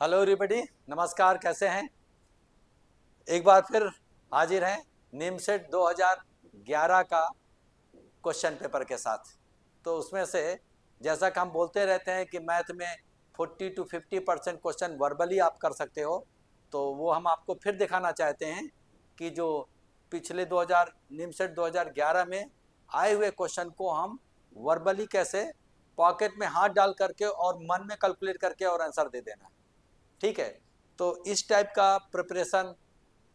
Hello everybody, नमस्कार। कैसे हैं? एक बार फिर हाजिर हैं निमसेट 2011 का क्वेश्चन पेपर के साथ। तो उसमें से जैसा कि हम बोलते रहते हैं कि मैथ में 40 to 50% क्वेश्चन वर्बली आप कर सकते हो, तो वो हम आपको फिर दिखाना चाहते हैं कि जो पिछले 2000 निमसेट 2011 में आए हुए क्वेश्चन को हम वर्बली कैसे पॉकेट में हाथ डाल करके और मन में कैलकुलेट करके और आंसर दे देना है। ठीक है? तो इस टाइप का प्रिपरेशन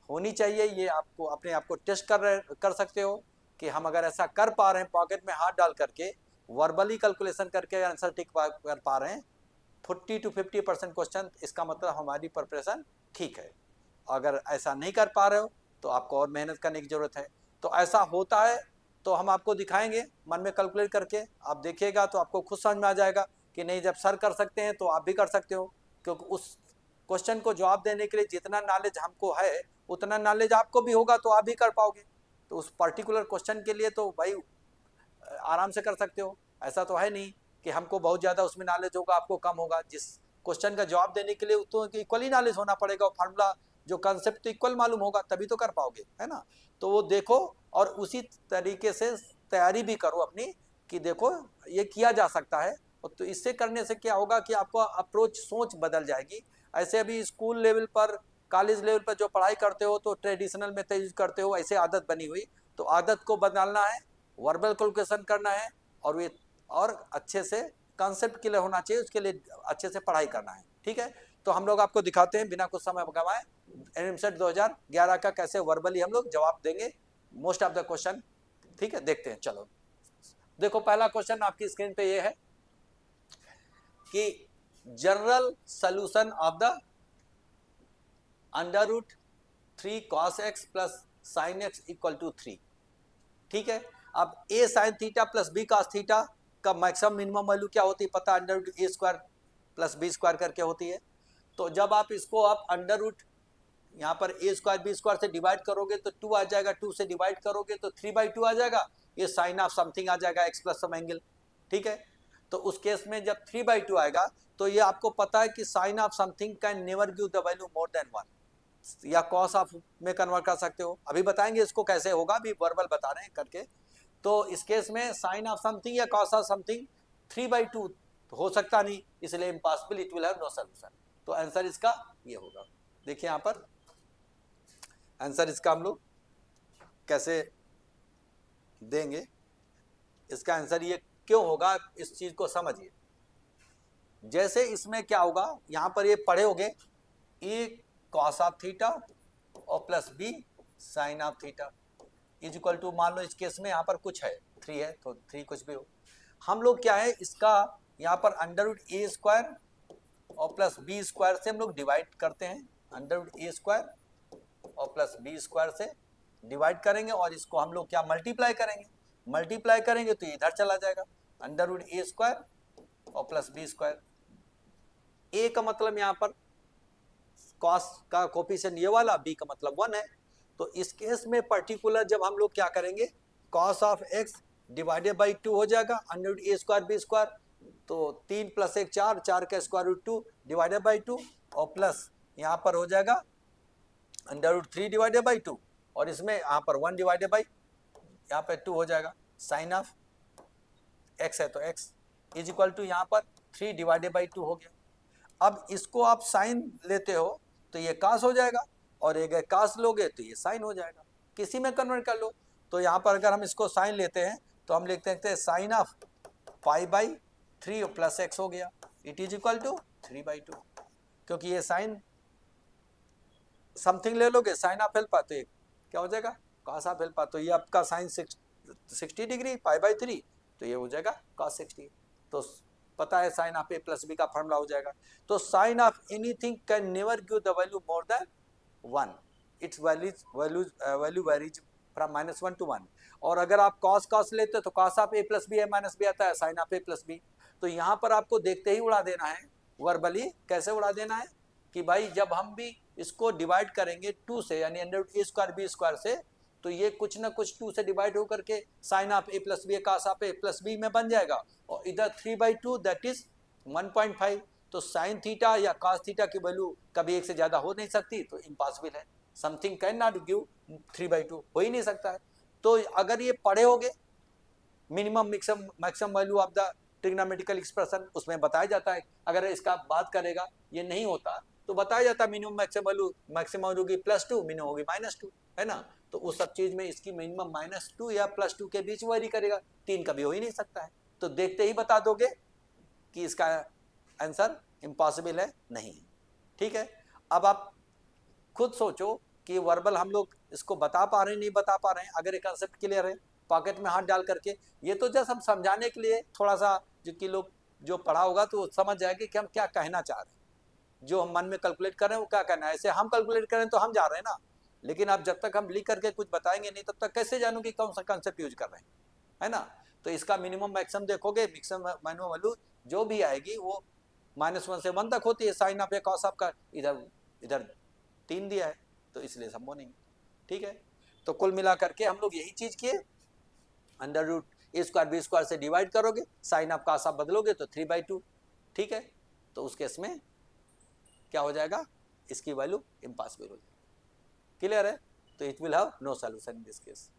होनी चाहिए। ये आपको अपने आप को टेस्ट कर सकते हो कि हम अगर ऐसा कर पा रहे हैं पॉकेट में हाथ डाल करके वर्बली कैलकुलेशन करके आंसर टिक कर पा रहे हैं 40 to 50% क्वेश्चन, इसका मतलब हमारी प्रिपरेशन ठीक है। अगर ऐसा नहीं कर पा रहे हो तो आपको और मेहनत करने की ज़रूरत है। तो ऐसा होता है तो हम आपको दिखाएंगे मन में कैलकुलेट करके, आप देखिएगा तो आपको खुद समझ में आ जाएगा कि नहीं, जब सर कर सकते हैं तो आप भी कर सकते हो। क्योंकि उस क्वेश्चन को जवाब देने के लिए जितना नॉलेज हमको है उतना नॉलेज आपको भी होगा तो आप भी कर पाओगे। तो उस पर्टिकुलर क्वेश्चन के लिए तो भाई आराम से कर सकते हो। ऐसा तो है नहीं कि हमको बहुत ज़्यादा उसमें नॉलेज होगा आपको कम होगा। जिस क्वेश्चन का जवाब देने के लिए तो इक्वली नॉलेज होना पड़ेगा, और फार्मूला जो कंसेप्ट तो इक्वल मालूम होगा तभी तो कर पाओगे, है ना? तो वो देखो और उसी तरीके से तैयारी भी करो अपनी कि देखो ये किया जा सकता है। और तो इससे करने से क्या होगा कि आपको अप्रोच सोच बदल जाएगी। ऐसे अभी स्कूल लेवल पर कॉलेज लेवल पर जो पढ़ाई करते हो तो ट्रेडिशनल मेथड यूज करते हो, ऐसे आदत बनी हुई। तो आदत को बदलना है, वर्बल कैलकुलेशन करना है, और ये और अच्छे से कंसेप्ट क्लियर होना चाहिए, उसके लिए अच्छे से पढ़ाई करना है। ठीक है? तो हम लोग आपको दिखाते हैं बिना कुछ समय गंवाए एनएमसेट 2011 का कैसे वर्बली हम लोग जवाब देंगे मोस्ट ऑफ द क्वेश्चन। ठीक है, देखते हैं। चलो देखो, पहला क्वेश्चन आपकी स्क्रीन पे ये है कि general solution of the under root 3 cos x plus sine x equal to 3। ठीक है? अब A sine theta plus B cos theta का मैक्सिमम मिनिमम वैल्यू क्या होती है पता, under root A square plus B square करके होती है। तो जब आप इसको आप अंडर रूट यहाँ पर ए स्क्वायर बी स्क्वायर से डिवाइड करोगे तो 2 आ जाएगा, 2 से डिवाइड करोगे तो 3/2 आ जाएगा, ये साइन ऑफ समथिंग आ जाएगा एक्स प्लस सम एंगल। ठीक है? तो उस केस में जब 3/2 आएगा तो ये आपको पता है कि sine of something can never give the value more than 1, या कॉस ऑफ में कन्वर्ट कर सकते हो। अभी बताएंगे इसको कैसे होगा, अभी वर्बल बता रहे हैं करके। तो इस केस में साइन ऑफ समथिंग या कॉस ऑफ समथिंग 3/2 हो सकता नहीं, इसलिए impossible, it will have no solution. तो आंसर इसका ये होगा। देखिए यहाँ पर आंसर इसका हम लोग कैसे देंगे, इसका आंसर ये क्यों होगा इस चीज को समझिए। जैसे इसमें क्या होगा, यहाँ पर ये पढ़े होगे ए कॉस ऑफ थीटा और plus b sine of theta is equal to, मान लो इस केस में यहाँ पर कुछ है 3 है तो 3 कुछ भी हो। हम लोग क्या है इसका यहाँ पर अंडर रूट ए स्क्वायर और प्लस बी स्क्वायर से हम लोग डिवाइड करते हैं। अंडर रूट ए स्क्वायर और प्लस बी स्क्वायर से डिवाइड करेंगे और इसको हम लोग क्या मल्टीप्लाई करेंगे। मल्टीप्लाई करेंगे तो इधर चला जाएगा अंडर रूट ए स्क्वायर और प्लस बी स्क्वायर। ए का मतलब यहाँ पर कॉस का कोफिशिएंट ये वाला, बी का मतलब 1 है। तो इस केस में पर्टिकुलर जब हम लोग क्या करेंगे, cos of x divided by 2 हो जाएगा under root A square B square. तो 3 प्लस 1 4, 4 का स्क्वायर रूट 2 डिवाइडेड बाई 2, और प्लस यहाँ पर हो जाएगा अंडर रूट 3 डिवाइडेड बाई 2, और इसमें यहाँ पर 1 डिवाइडेड बाई यहाँ पे 2 हो जाएगा। साइन ऑफ एक्स है तो एक्स इज इक्वल टू यहाँ पर 3 डिवाइडेड बाई 2 हो गया। अब इसको आप साइन लेते हो तो ये कास हो जाएगा, और अगर कास लोगे तो ये साइन हो जाएगा। किसी में कन्वर्ट कर लो। तो यहाँ पर अगर हम इसको साइन लेते हैं तो हम लिखते हैं साइन ऑफ 5/3 प्लस एक्स हो गया, इट इज इक्वल टू 3/2। क्योंकि ये साइन समथिंग ले लोगे साइन ऑफ एल्फा तो ये क्या हो जाएगा कॉस ऑफ एल्फा। तो ये आपका साइन 60 डिग्री 5/3, तो ये हो जाएगा कॉस 60। तो पता है sine of a plus b का फॉर्मूला हो जाएगा। तो sine of anything can never give the value more than 1, its value varies from -1 to 1। और अगर आप कॉस कॉस लेते हो तो cos of a plus b है माइनस बी आता है, sine of a plus b. तो यहाँ पर आपको देखते ही उड़ा देना है वर्बली। कैसे उड़ा देना है कि भाई जब हम भी इसको डिवाइड करेंगे 2 से, यानी under root A square B square से, तो ये कुछ ना कुछ 2 से डिवाइड होकर के sine of a plus B cos of a plus b में बन जाएगा। और इधर 3/2 दैट इज 1.5। तो साइन थीटा या कॉस थीटा की वैल्यू कभी एक से ज़्यादा हो नहीं सकती, तो इम्पॉसिबल है। समथिंग कैन नॉट गिव 3/2, हो ही नहीं सकता है। तो अगर ये पढ़े होगे minimum maximum value of the trigonometrical expression, उसमें बताया जाता है। अगर इसका बात करेगा ये नहीं होता तो बताया जाता है मिनिमम मैक्सिमम वैल्यू की +2, मिनिमम होगी -2, है ना। तो उस सब चीज में इसकी मिनिमम -2 या +2 के बीच वैरी करेगा, 3 कभी हो ही नहीं सकता है। तो देखते ही बता दोगे कि इसका आंसर इम्पॉसिबल है, नहीं है। ठीक है, अब आप खुद सोचो कि वर्बल हम लोग इसको बता पा रहे हैं नहीं बता पा रहे हैं। अगर ये कंसेप्ट क्लियर है पॉकेट में हाथ डाल करके, ये तो जस्ट हम समझाने के लिए थोड़ा सा, जो कि लोग जो पढ़ा होगा तो समझ जाएंगे कि हम क्या कहना चाह रहे हैं। जो हम मन में कैलकुलेट कर रहे हैं वो क्या कहना है, ऐसे हम कैलकुलेट करें तो हम जा रहे हैं ना, लेकिन आप जब तक हम लिख करके कुछ बताएंगे नहीं तब तक कैसे जानू कि कौन सा कंसेप्ट यूज कर रहे हैं, है ना। तो इसका मिनिमम मैक्सिमम देखोगे, मिनिमम वैल्यू जो भी आएगी वो -1 से 1 तक होती है। साइन ऑफ या कॉस ऑफ का इधर इधर 3 दिया है तो इसलिए संभव नहीं। ठीक है, तो कुल मिला करके हम लोग यही चीज किए, √a²b² से डिवाइड करोगे, साइन ऑफ कॉस ऑफ बदलोगे तो 3/2। ठीक है, तो उस केस में क्या हो जाएगा, इसकी वैल्यू इम्पॉसिबल हो जाएगी। क्लियर है, तो it will have no solution in this case.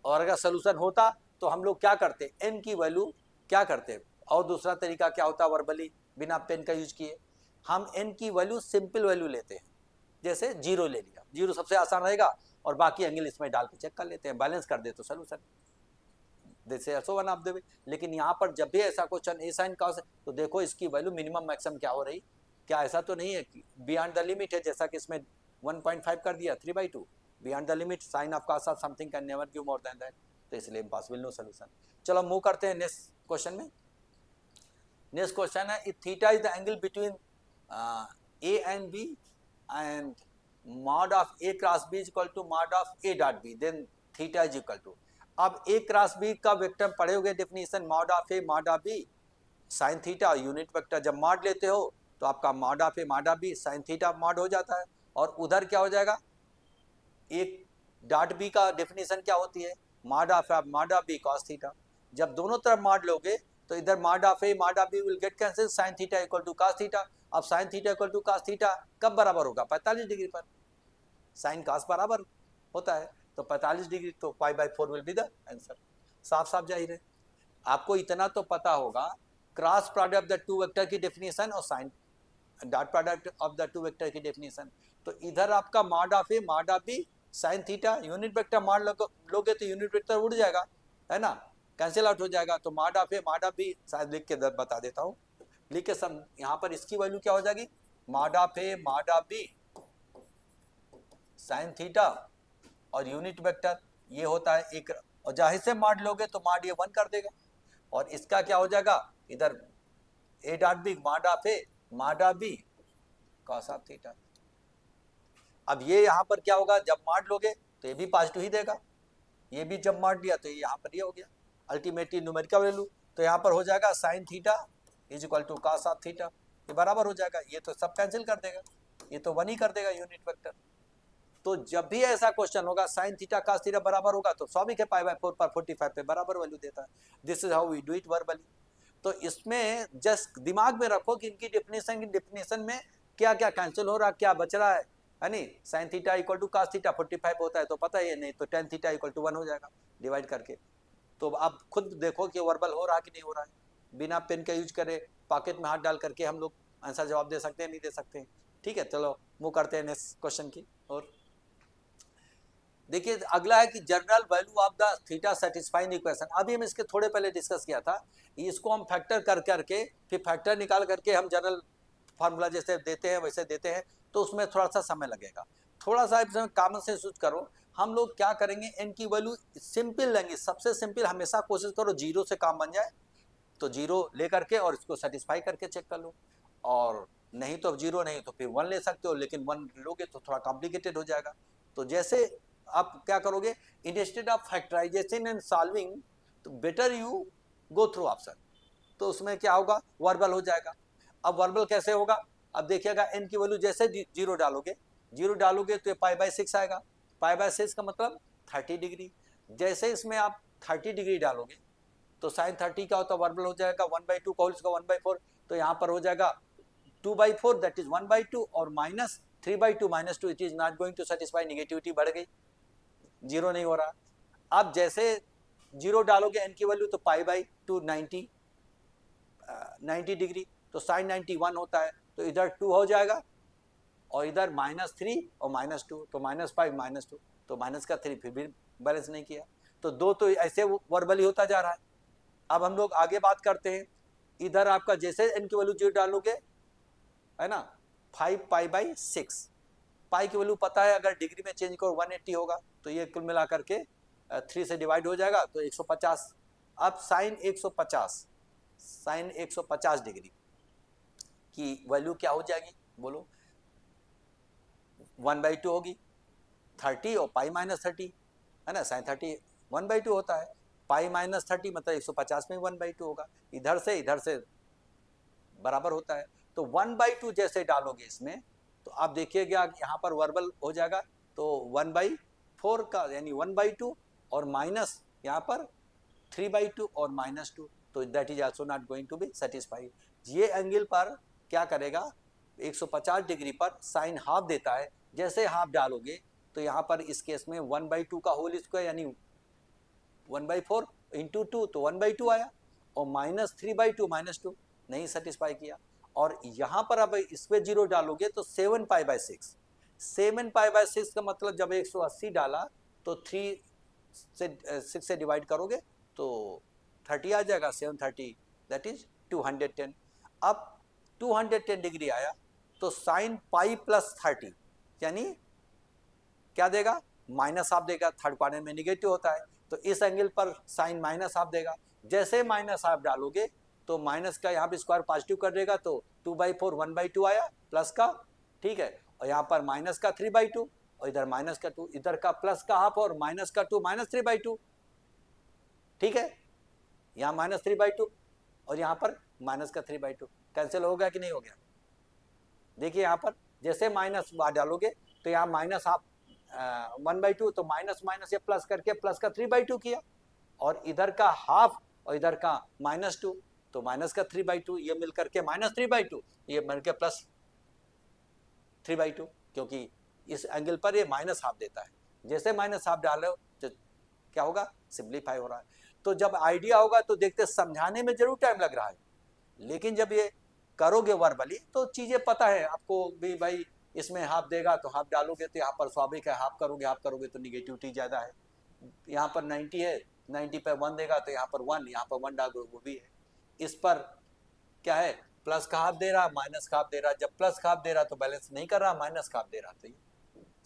और अगर सोल्यूशन होता तो हम लोग क्या करते, n की वैल्यू क्या करते, और दूसरा तरीका क्या होता वर्बली बिना पेन का यूज किए, हम n की वैल्यू सिंपल वैल्यू लेते हैं। जैसे 0 ले लिया, 0 सबसे आसान रहेगा, और बाकी एंगल इसमें डाल के चेक कर लेते हैं, बैलेंस कर दे तो सोल्यूशन। जैसे ऐसो वन ऑफ द। लेकिन यहाँ पर जब भी ऐसा क्वेश्चन ए साइन कॉस, तो देखो इसकी वैल्यू मिनिमम मैक्सिमम क्या हो रही, क्या ऐसा तो नहीं है कि बियॉन्ड द लिमिट है, जैसा कि इसमें 1.5 कर दिया 3/2, beyond the limit sine of cos of something can never give more than that, तो इसलिए इम्पॉसिबल, नो सोल्यूशन। चलो मूव करते हैं नेक्स्ट क्वेश्चन में। नेक्स्ट क्वेश्चन है, if theta is the angle between a and b and mod of a cross b is equal to mod of a dot b, then theta is equal to। अब a cross b का vector पढ़े हुए definition, mod of a mod of b sin theta, unit vector जब mod लेते हो तो आपका mod of a mod of b sin theta mod हो जाता है, और उधर क्या हो जाएगा, एक डॉट b का डेफिनेशन क्या होती है, mod of b cos theta. जब दोनों तरफ mod लोगे तो इधर mod of a mod of b will get cancelled, sin theta equal to cos theta. अब sin theta equal to cos theta कब बराबर होगा, 45 डिग्री पर, साइन कॉस बराबर होता है, तो 45 डिग्री, तो π/4 विल बी द आंसर। साफ साफ जाहिर है। आपको इतना तो पता होगा, cross product of the two vector की डेफिनेशन और sine dot product of the two vector की डेफिनेशन। तो इधर आपका mod of a mod of b sine theta, unit vector mod लोगे तो यूनिट वेक्टर उड़ जाएगा, है ना, कैंसिल आउट हो जाएगा। तो mod of a mod of b शायद लिख के बता देता हूँ, लिख के सम, यहाँ पर इसकी वैल्यू क्या हो जाएगी, mod of a mod of b sine theta, और यूनिट वेक्टर ये होता है एक, और जाहिर से मॉड लोगे तो मॉड ये 1 कर देगा, और इसका क्या हो जाएगा, इधर a dot b mod of a mod of b cos of theta. अब ये यहाँ पर क्या होगा, जब मॉड लोगे तो ये भी पॉजिटिव ही देगा, ये भी जब मॉड लिया तो ये यहाँ पर ये हो गया अल्टीमेटली न्यूमेरिकल वैल्यू, तो यहाँ पर हो जाएगा sine theta is equal to cos of theta, ये बराबर हो जाएगा, ये तो सब कैंसिल कर देगा, ये तो 1 ही कर देगा यूनिट वेक्टर। तो जब भी ऐसा क्वेश्चन होगा साइन थीटा cos थीटा बराबर होगा तो स्वाभाविक है π/4 पर 45 पे बराबर वैल्यू देता है। This is how we do it verbally. तो इसमें जस्ट दिमाग में रखो कि इनकी डेफिनेशन में क्या क्या कैंसिल हो रहा, क्या बच रहा है नहीं। Sine theta equal to cos theta 45 होता है तो पता ही है, नहीं तो tan थीटा इक्वल टू 1 हो जाएगा डिवाइड करके। तो आप खुद देखो कि वर्बल हो रहा कि नहीं हो रहा है, बिना पेन का यूज करे पॉकेट में हाथ डाल करके हम लोग आंसर जवाब दे सकते हैं, नहीं दे सकते। ठीक है, चलो मूव करते हैं नेक्स्ट क्वेश्चन की। और देखिए अगला है कि general value of the theta satisfying equation. अभी हम इसके थोड़े पहले डिस्कस किया था, इसको हम फैक्टर कर करके फिर फैक्टर निकाल करके हम जनरल फार्मूला जैसे देते हैं वैसे देते हैं, तो उसमें थोड़ा सा समय लगेगा। थोड़ा सा इसमें कॉमन सेंस यूज करो। हम लोग क्या करेंगे, n की वैल्यू सिंपल लेंगे, सबसे सिंपल हमेशा कोशिश करो 0 से काम बन जाए, तो 0 ले करके और इसको सेटिस्फाई करके चेक कर लो, और नहीं तो 0 नहीं तो फिर 1 ले सकते हो, लेकिन 1 लोगे तो थोड़ा कॉम्प्लिकेटेड हो जाएगा। तो जैसे आप क्या करोगे, instead of factorisation and solving, तो better you go through option, तो उसमें क्या होगा, वर्बल हो जाएगा। अब वर्बल कैसे होगा, अब देखिएगा n की वैल्यू जैसे 0 डालोगे तो π/6 आएगा। π/6 का मतलब 30 डिग्री। जैसे इसमें आप 30 डिग्री डालोगे तो साइन 30 क्या होता है, वर्बल हो जाएगा 1/2 का होल स्क्वायर 1/4, तो यहाँ पर हो जाएगा 2/4 दैट इज 1/2 और minus 3/2 -2 it is not going to satisfy, negativity बढ़ गई, जीरो नहीं हो रहा। अब जैसे जीरो डालोगे n की वैल्यू तो π/2 90 डिग्री, तो साइन 91 होता है, तो इधर 2 हो जाएगा और इधर -3 और -2, तो -5 -2, तो माइनस का 3 फिर भी बैलेंस नहीं किया, तो दो तो ऐसे वर्बली होता जा रहा है। अब हम लोग आगे बात करते हैं, इधर आपका जैसे n की वैल्यू जीरो डालोगे, है ना, 5π/6, पाई की वैल्यू पता है, अगर डिग्री में चेंज करो 180 होगा, तो ये कुल मिला करके 3 से डिवाइड हो जाएगा तो 150। अब साइन 150 डिग्री की वैल्यू क्या हो जाएगी बोलो, 1/2 होगी, 30 और π-30, है ना, साइन 30 1/2 होता है, π-30 मतलब 150 में 1/2 होगा, इधर से बराबर होता है, तो 1/2 जैसे डालोगे इसमें, तो आप देखिएगा यहाँ पर वर्बल हो जाएगा, तो 1/4 का यानी 1/2 और माइनस यहाँ पर 3/2 और -2, तो that is also not going to be satisfied. ये एंगल पर क्या करेगा, 150 डिग्री पर साइन हाफ देता है, जैसे हाफ डालोगे तो यहाँ पर इस केस में 1/2 का होल स्क्वायर यानी 1/4 इंटू 2 तो 1/2 आया, और -3/2 -2 नहीं सेटिस्फाई किया, और यहाँ पर अब इस पे जीरो डालोगे तो 7π/6, 7π/6 का मतलब जब 180 डाला तो 3 से 6 से डिवाइड करोगे तो 30 आ जाएगा, 730 दैट इज 210। अब 210 डिग्री आया तो साइन π+30 यानी क्या देगा, माइनस हाफ देगा, थर्ड क्वाड्रेंट में निगेटिव होता है, तो इस एंगल पर साइन माइनस हाफ देगा, जैसे माइनस हाफ डालोगे तो माइनस का यहाँ पे स्क्वायर पॉजिटिव कर देगा, तो 2/4 1/2 आया प्लस का, ठीक है, और यहाँ पर माइनस का 3/2 और इधर माइनस का 2, इधर का प्लस का हाफ और माइनस का 2 -3/2, ठीक है, यहाँ -3/2 और यहाँ पर माइनस का 3/2, कैंसिल हो गया कि नहीं हो गया, देखिए यहाँ पर जैसे माइनस डालोगे तो यहाँ माइनस हाफ 1/2, तो माइनस माइनस ये प्लस करके प्लस का 3/2 किया, और इधर का हाफ और इधर का -2, तो माइनस का 3/2, ये मिल करके -3/2, ये मिल के +3/2, क्योंकि इस एंगल पर ये माइनस हाफ देता है, जैसे माइनस हाफ डालो तो क्या होगा, सिंप्लीफाई हो रहा है। तो जब आइडिया होगा तो देखते समझाने में जरूर टाइम लग रहा है, लेकिन जब ये करोगे वर्बली तो चीजें पता है आपको भी, भाई इसमें हाफ देगा तो हाफ डालोगे, तो यहाँ पर स्वाभाविक है हाफ करोगे तो निगेटिविटी ज़्यादा है, यहाँ पर 90 है, 90 पे 1 देगा तो यहाँ पर 1, यहाँ पर 1 डालोगे वो भी है, इस पर क्या है, प्लस का हाफ दे रहा माइनस का हाफ दे रहा, जब प्लस का हाफ दे रहा तो बैलेंस नहीं कर रहा, माइनस का हाफ दे रहा, तो ये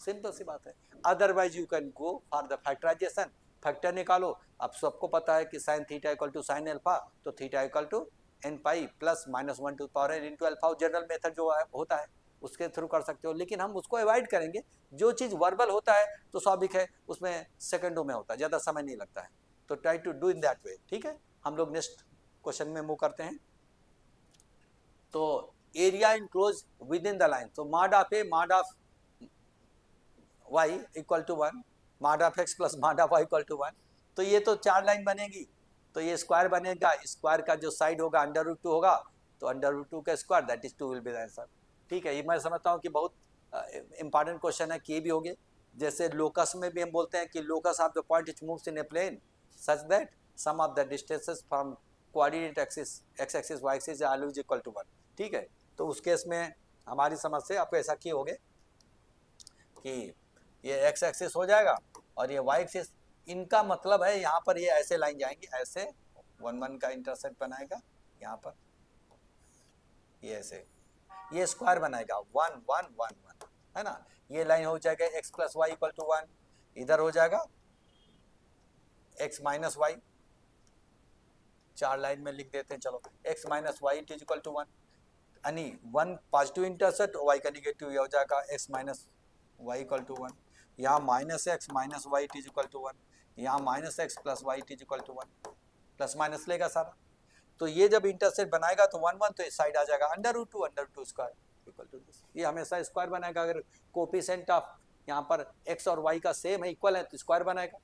सिंपल सी बात है। Otherwise you can go for the factorisation, factor निकालो, अब सबको पता है कि sine theta equal to sine alpha, तो theta equal to n pi plus -1 to power n into alpha, general method जो होता है उसके थ्रू कर सकते हो, लेकिन हम उसको अवॉइड करेंगे, जो चीज़ वर्बल होता है तो स्वाभाविक है उसमें सेकंडों में होता है, ज़्यादा समय नहीं लगता है, तो try to do in that way, ठीक है। हम लोग नेक्स्ट क्वेश्चन में मूव करते हैं। तो area enclose within the line, तो mod of A mod of y equal to 1, mod of x plus mod of y equal to 1, तो ये तो 4 लाइन बनेगी, तो ये स्क्वायर बनेगा, स्क्वायर का जो साइड होगा √2 होगा, तो √2 का square that is 2 will be the answer, ठीक है। ये मैं समझता हूँ कि बहुत इंपॉर्टेंट क्वेश्चन है, कि ये भी होंगे, जैसे लोकस में भी हम बोलते हैं कि locus of the point which moves in a plane such that sum of the distances from coordinate axis x axis y axis are is equal to 1, ठीक है। तो उस केस में हमारी समझ से आपको ऐसा किए होगे कि ये x एक्सिस हो जाएगा और ये y एक्सिस, इनका मतलब है यहाँ पर ये ऐसे लाइन जाएंगी, ऐसे 1 1 का इंटरसेक्ट बनाएगा, यहाँ पर ये ऐसे ये स्क्वायर बनाएगा 1 1 1 1, है ना, ये लाइन हो जाएगा x plus y equal to 1, इधर हो जाएगा x माइनस वाई, 4 लाइन में लिख देते हैं, चलो x minus y is equal to 1, यानी 1 पॉजिटिव इंटरसेप्ट, y का निगेटिव, ये हो जाएगा x minus y equal to 1, यहाँ minus x minus y is equal to 1, यहाँ minus x plus y is equal to 1, plus minus लेगा सारा, तो ये जब इंटरसेप्ट बनाएगा तो 1 1, तो इस साइड आ जाएगा √2 स्क्वायर इक्वल टू दिस, ये हमेशा स्क्वायर बनाएगा, अगर कोफिशिएंट ऑफ यहाँ पर x और y का सेम है, इक्वल है, तो स्क्वायर बनाएगा,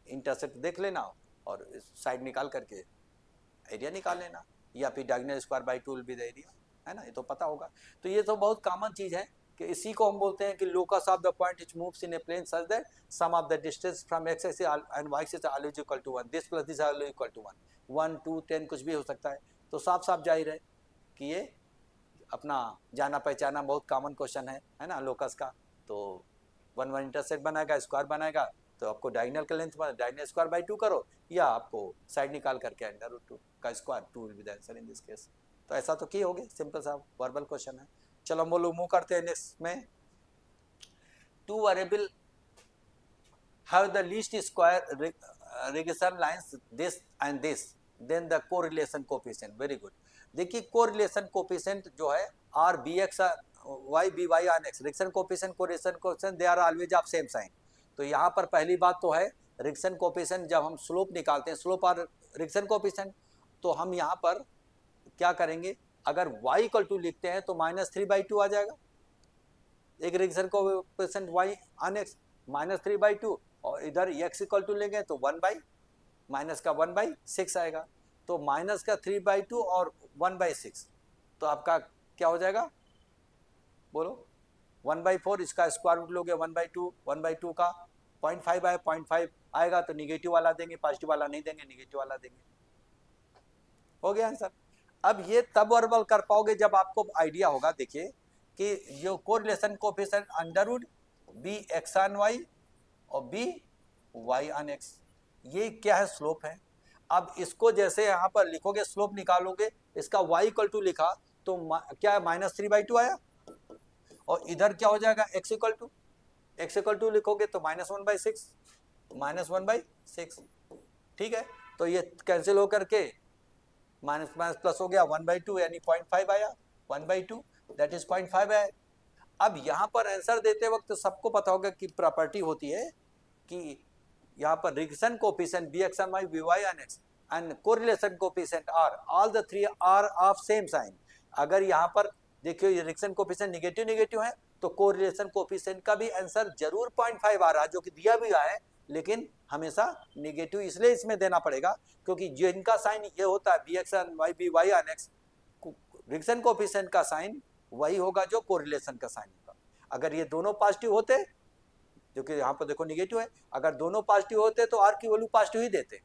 इंटरसेप्ट देख लेना और साइड निकाल करके एरिया निकाल लेना, या फिर diagonal square by 2 will be the area, है ना, ये तो पता होगा। तो ये तो बहुत कॉमन चीज है कि इसी को हम बोलते हैं कि locus of the point which moves in a plane such that sum of the distance from x axis and y axis are equal to 1, this plus this are equal to 1, 1 2 10 कुछ भी हो सकता है। तो साफ साफ जाहिर है कि ये अपना जाना पहचाना बहुत कॉमन क्वेश्चन है ना लोकस का। तो 1 1 इंटरसेक्ट बनाएगा, स्क्वायर बनाएगा, तो आपको डायगोनल का लेंथ डायगोनल स्क्वायर बाई 2 करो, या आपको साइड निकाल करके अंडर रूट 2 का square, 2 will be the answer in this case. तो ऐसा तो किए होगे, सिंपल सा वर्बल क्वेश्चन है। चलो हम लोग मूव करते हैं नेक्स्ट में। 2 variable have the least square regression lines this and this, then the correlation coefficient. Very good. देखिए कोरिलेशन कोएफिशिएंट जो है r b x y b y r x, regression coefficient correlation coefficient they are always of same sign. तो यहाँ पर पहली बात तो है रिग्रेशन कोएफिशिएंट, जब हम स्लोप निकालते हैं, स्लोप और रिग्रेशन कोएफिशिएंट, तो हम यहाँ पर क्या करेंगे, अगर y इक्वल टू लिखते हैं तो -3/2 आ जाएगा। एक regression coefficient y on x -3/2, और इधर x इक्वल टू लेंगे तो 1/6 आएगा। तो माइनस का 3/2 और 1/6, तो आपका क्या हो जाएगा, बोलो 1/4, इसका स्क्वायर रूट लोगे 1/2, 1/2 का 0.5 आए, 0.5 आएगा तो निगेटिव वाला देंगे, पॉजिटिव वाला नहीं देंगे, निगेटिव वाला देंगे। हो गया आंसर। अब ये तब वर्बल कर पाओगे जब आपको आइडिया होगा। देखिए कि जो correlation coefficient under root b x on y और बी वाई ऑन एक्स, ये क्या है, स्लोप है। अब इसको जैसे यहाँ पर लिखोगे, स्लोप निकालोगे, इसका y इक्वल टू लिखा तो क्या है, -3/2 आया, और इधर क्या हो जाएगा, x इक्वल टू लिखोगे तो -1/6, -1/6, ठीक है। तो ये कैंसिल होकर के माइनस माइनस प्लस हो गया, 1/2 यानी 0.5 आया, 1/2 दैट इज 0.5 है। अब यहाँ पर आंसर देते वक्त सबको पता होगा कि प्रॉपर्टी होती है कि यहाँ पर regression coefficient bx and y by and x and correlation coefficient r, all the three are of same sign। अगर यहाँ पर देखियो ये रिग्रेशन कोएफिशिएंट निगेटिव निगेटिव है तो कोरिलेशन कोएफिशिएंट का भी आंसर जरूर 0.5 आ रहा है, जो कि दिया भी है, लेकिन हमेशा निगेटिव इसलिए इसमें देना पड़ेगा क्योंकि जिनका साइन ये होता है bx and y by and x, regression coefficient का साइन वही होगा जो कोरिलेशन का साइन होगा। अगर ये दोनों पॉजिटिव होते, जो कि यहाँ पर देखो निगेटिव है, अगर दोनों पॉजिटिव होते तो आर की वैल्यू पॉजिटिव ही देते।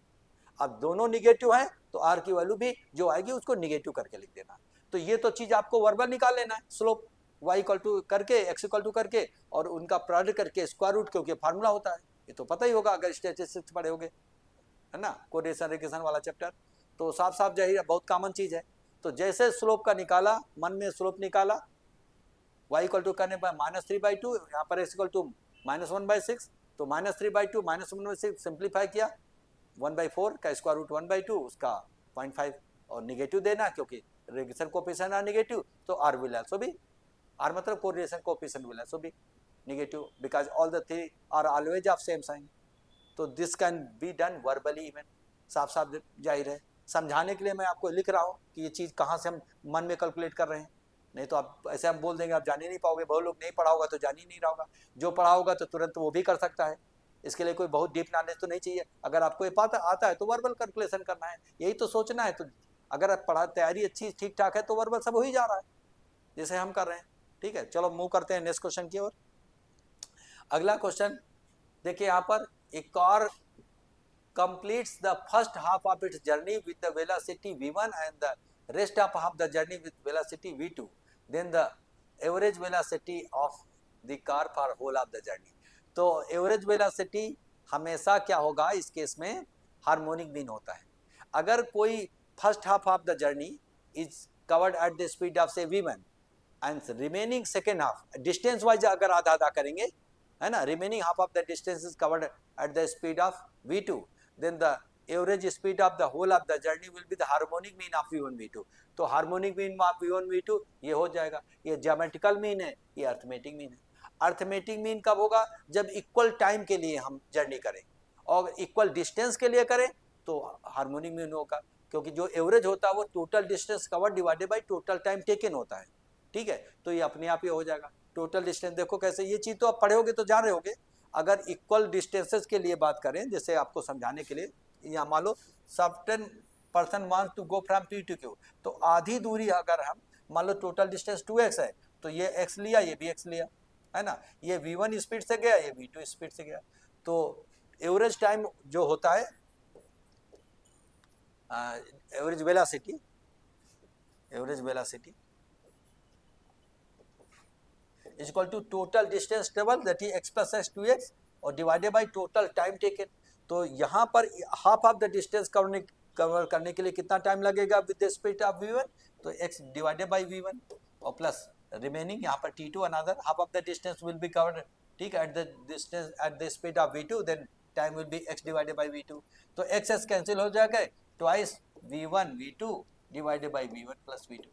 अब दोनों निगेटिव है तो आर की वैल्यू भी जो आएगी उसको निगेटिव करके लिख देना। तो ये तो चीज आपको वर्बल निकाल लेना है, स्लोप y इक्वल टू करके x इक्वल टू करके और उनका प्रोडक्ट करके स्क्वायर रूट, क्योंकि फार्मूला होता है, ये तो पता ही होगा अगर स्टैटिस्टिक्स पढ़े होगे, है ना, कोरिलेशन रिग्रेशन वाला चैप्टर। तो साफ साफ जाहिर है बहुत कॉमन चीज है। तो जैसे स्लोप का निकाला, मन में स्लोप निकाला, y इक्वल टू करने पर -3/2, यहाँ पर x इक्वल टू -1/6, तो -3/2 -1/6 सिंप्लीफाई किया, 1/4 का स्क्वायर रूट 1/2, उसका 0.5 और निगेटिव देना, क्योंकि रिग्रेशन कोएफिशिएंट आर निगेटिव तो R will also be, R मतलब correlation coefficient will also be negative because all the three are always of same sign. तो this can be done verbally even, साफ साफ जाहिर है। समझाने के लिए मैं आपको लिख रहा हूँ कि ये चीज़ कहाँ से हम मन में कैलकुलेट कर रहे हैं, नहीं तो आप ऐसे हम बोल देंगे आप जान ही नहीं पाओगे। बहुत लोग नहीं पढ़ा होगा तो जान ही नहीं रहा होगा, जो पढ़ा होगा तो तुरंत वो भी कर सकता है। इसके लिए कोई बहुत डीप नॉलेज तो नहीं चाहिए। अगर आपको ये पता आता है तो वर्बल कैलकुलेशन करना है, यही तो सोचना है। तो अगर आप पढ़ा तैयारी अच्छी ठीक ठाक है तो वर्बल सब हो ही जा रहा है जैसे हम कर रहे हैं। ठीक है, चलो मूव करते हैं नेक्स्ट क्वेश्चन की ओर। अगला क्वेश्चन देखिए, यहाँ पर एक और completes the first half of its journey with the velocity v1 and the rest of half the journey with velocity v2, then the average velocity of the car for whole of the journey। तो average velocity हमेशा क्या होगा इस case में, harmonic mean होता है। अगर कोई first half of the journey is covered eight the speed of से v1 and remaining second half distance wise अगर आधा आधा करेंगे, है ना, remaining half of the distance is covered eight the speed of v2, then the average speed of the whole of the journey will be the harmonic mean of v1 v2। तो harmonic mean of v1 v2 ये हो जाएगा। ये geometrical mean है, ये arithmetic mean है। Arithmetic mean कब होगा, जब इक्वल टाइम के लिए हम जर्नी करें, और इक्वल डिस्टेंस के लिए करें तो हार्मोनिक मीन होगा, क्योंकि जो एवरेज होता है वो total distance cover divided by total time taken होता है। ठीक है, तो ये अपने आप ही हो जाएगा। टोटल डिस्टेंस देखो कैसे, ये चीज़ तो आप पढ़े होगे तो जान रहे होगे। अगर इक्वल डिस्टेंसेस के लिए बात करें, जैसे आपको समझाने के लिए, या मान लो certain person wants to go from P to Q, तो आधी दूरी अगर हम मान लो टोटल डिस्टेंस 2x है, तो ये x लिया, ये भी x लिया, है ना, ये v1 स्पीड से गया, ये v2 स्पीड से गया, तो एवरेज टाइम जो होता है, average velocity is equal to total distance travel, that is x plus x 2x, और divided by total time taken। तो यहाँ पर half of the distance cover करने के लिए कितना टाइम लगेगा with the speed of v1, तो x डिवाइडेड बाई v1 और प्लस रिमेनिंग यहाँ पर t2 another half of the distance will be covered, ठीक है, at the distance at the speed of v2, then time will be x divided by v2, तो x cancel हो जाएगा, twice v1 v2 divided by v1 plus v2,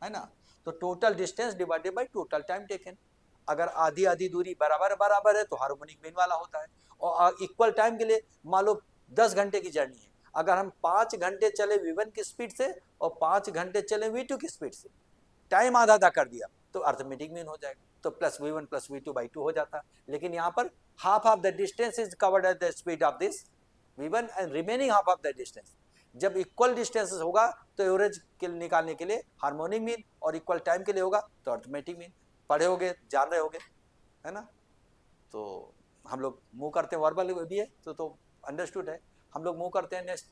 है ना। तो total distance divided by total time taken, अगर आधी आधी दूरी बराबर बराबर है तो हार्मोनिक मीन वाला होता है, और इक्वल टाइम के लिए मान लो 10 घंटे की जर्नी है, अगर हम 5 घंटे चले v1 की स्पीड से और 5 घंटे चले v2 की स्पीड से, टाइम आधा आधा कर दिया तो अर्थमेटिक मीन हो जाएगा, तो plus v1 plus v2 by 2 हो जाता है। लेकिन यहाँ पर half of the distance is covered eight the speed of this v1 and remaining half of the distance, जब इक्वल डिस्टेंस होगा तो एवरेज के निकालने के लिए हार्मोनिक मीन, और इक्वल टाइम के लिए होगा तो अर्थमेटिक मीन। पढ़े होगे, जान रहे होगे, है ना। तो हम लोग मूव करते हैं, वर्बल भी है तो अंडरस्टूड है, हम लोग मूव करते हैं नेक्स्ट।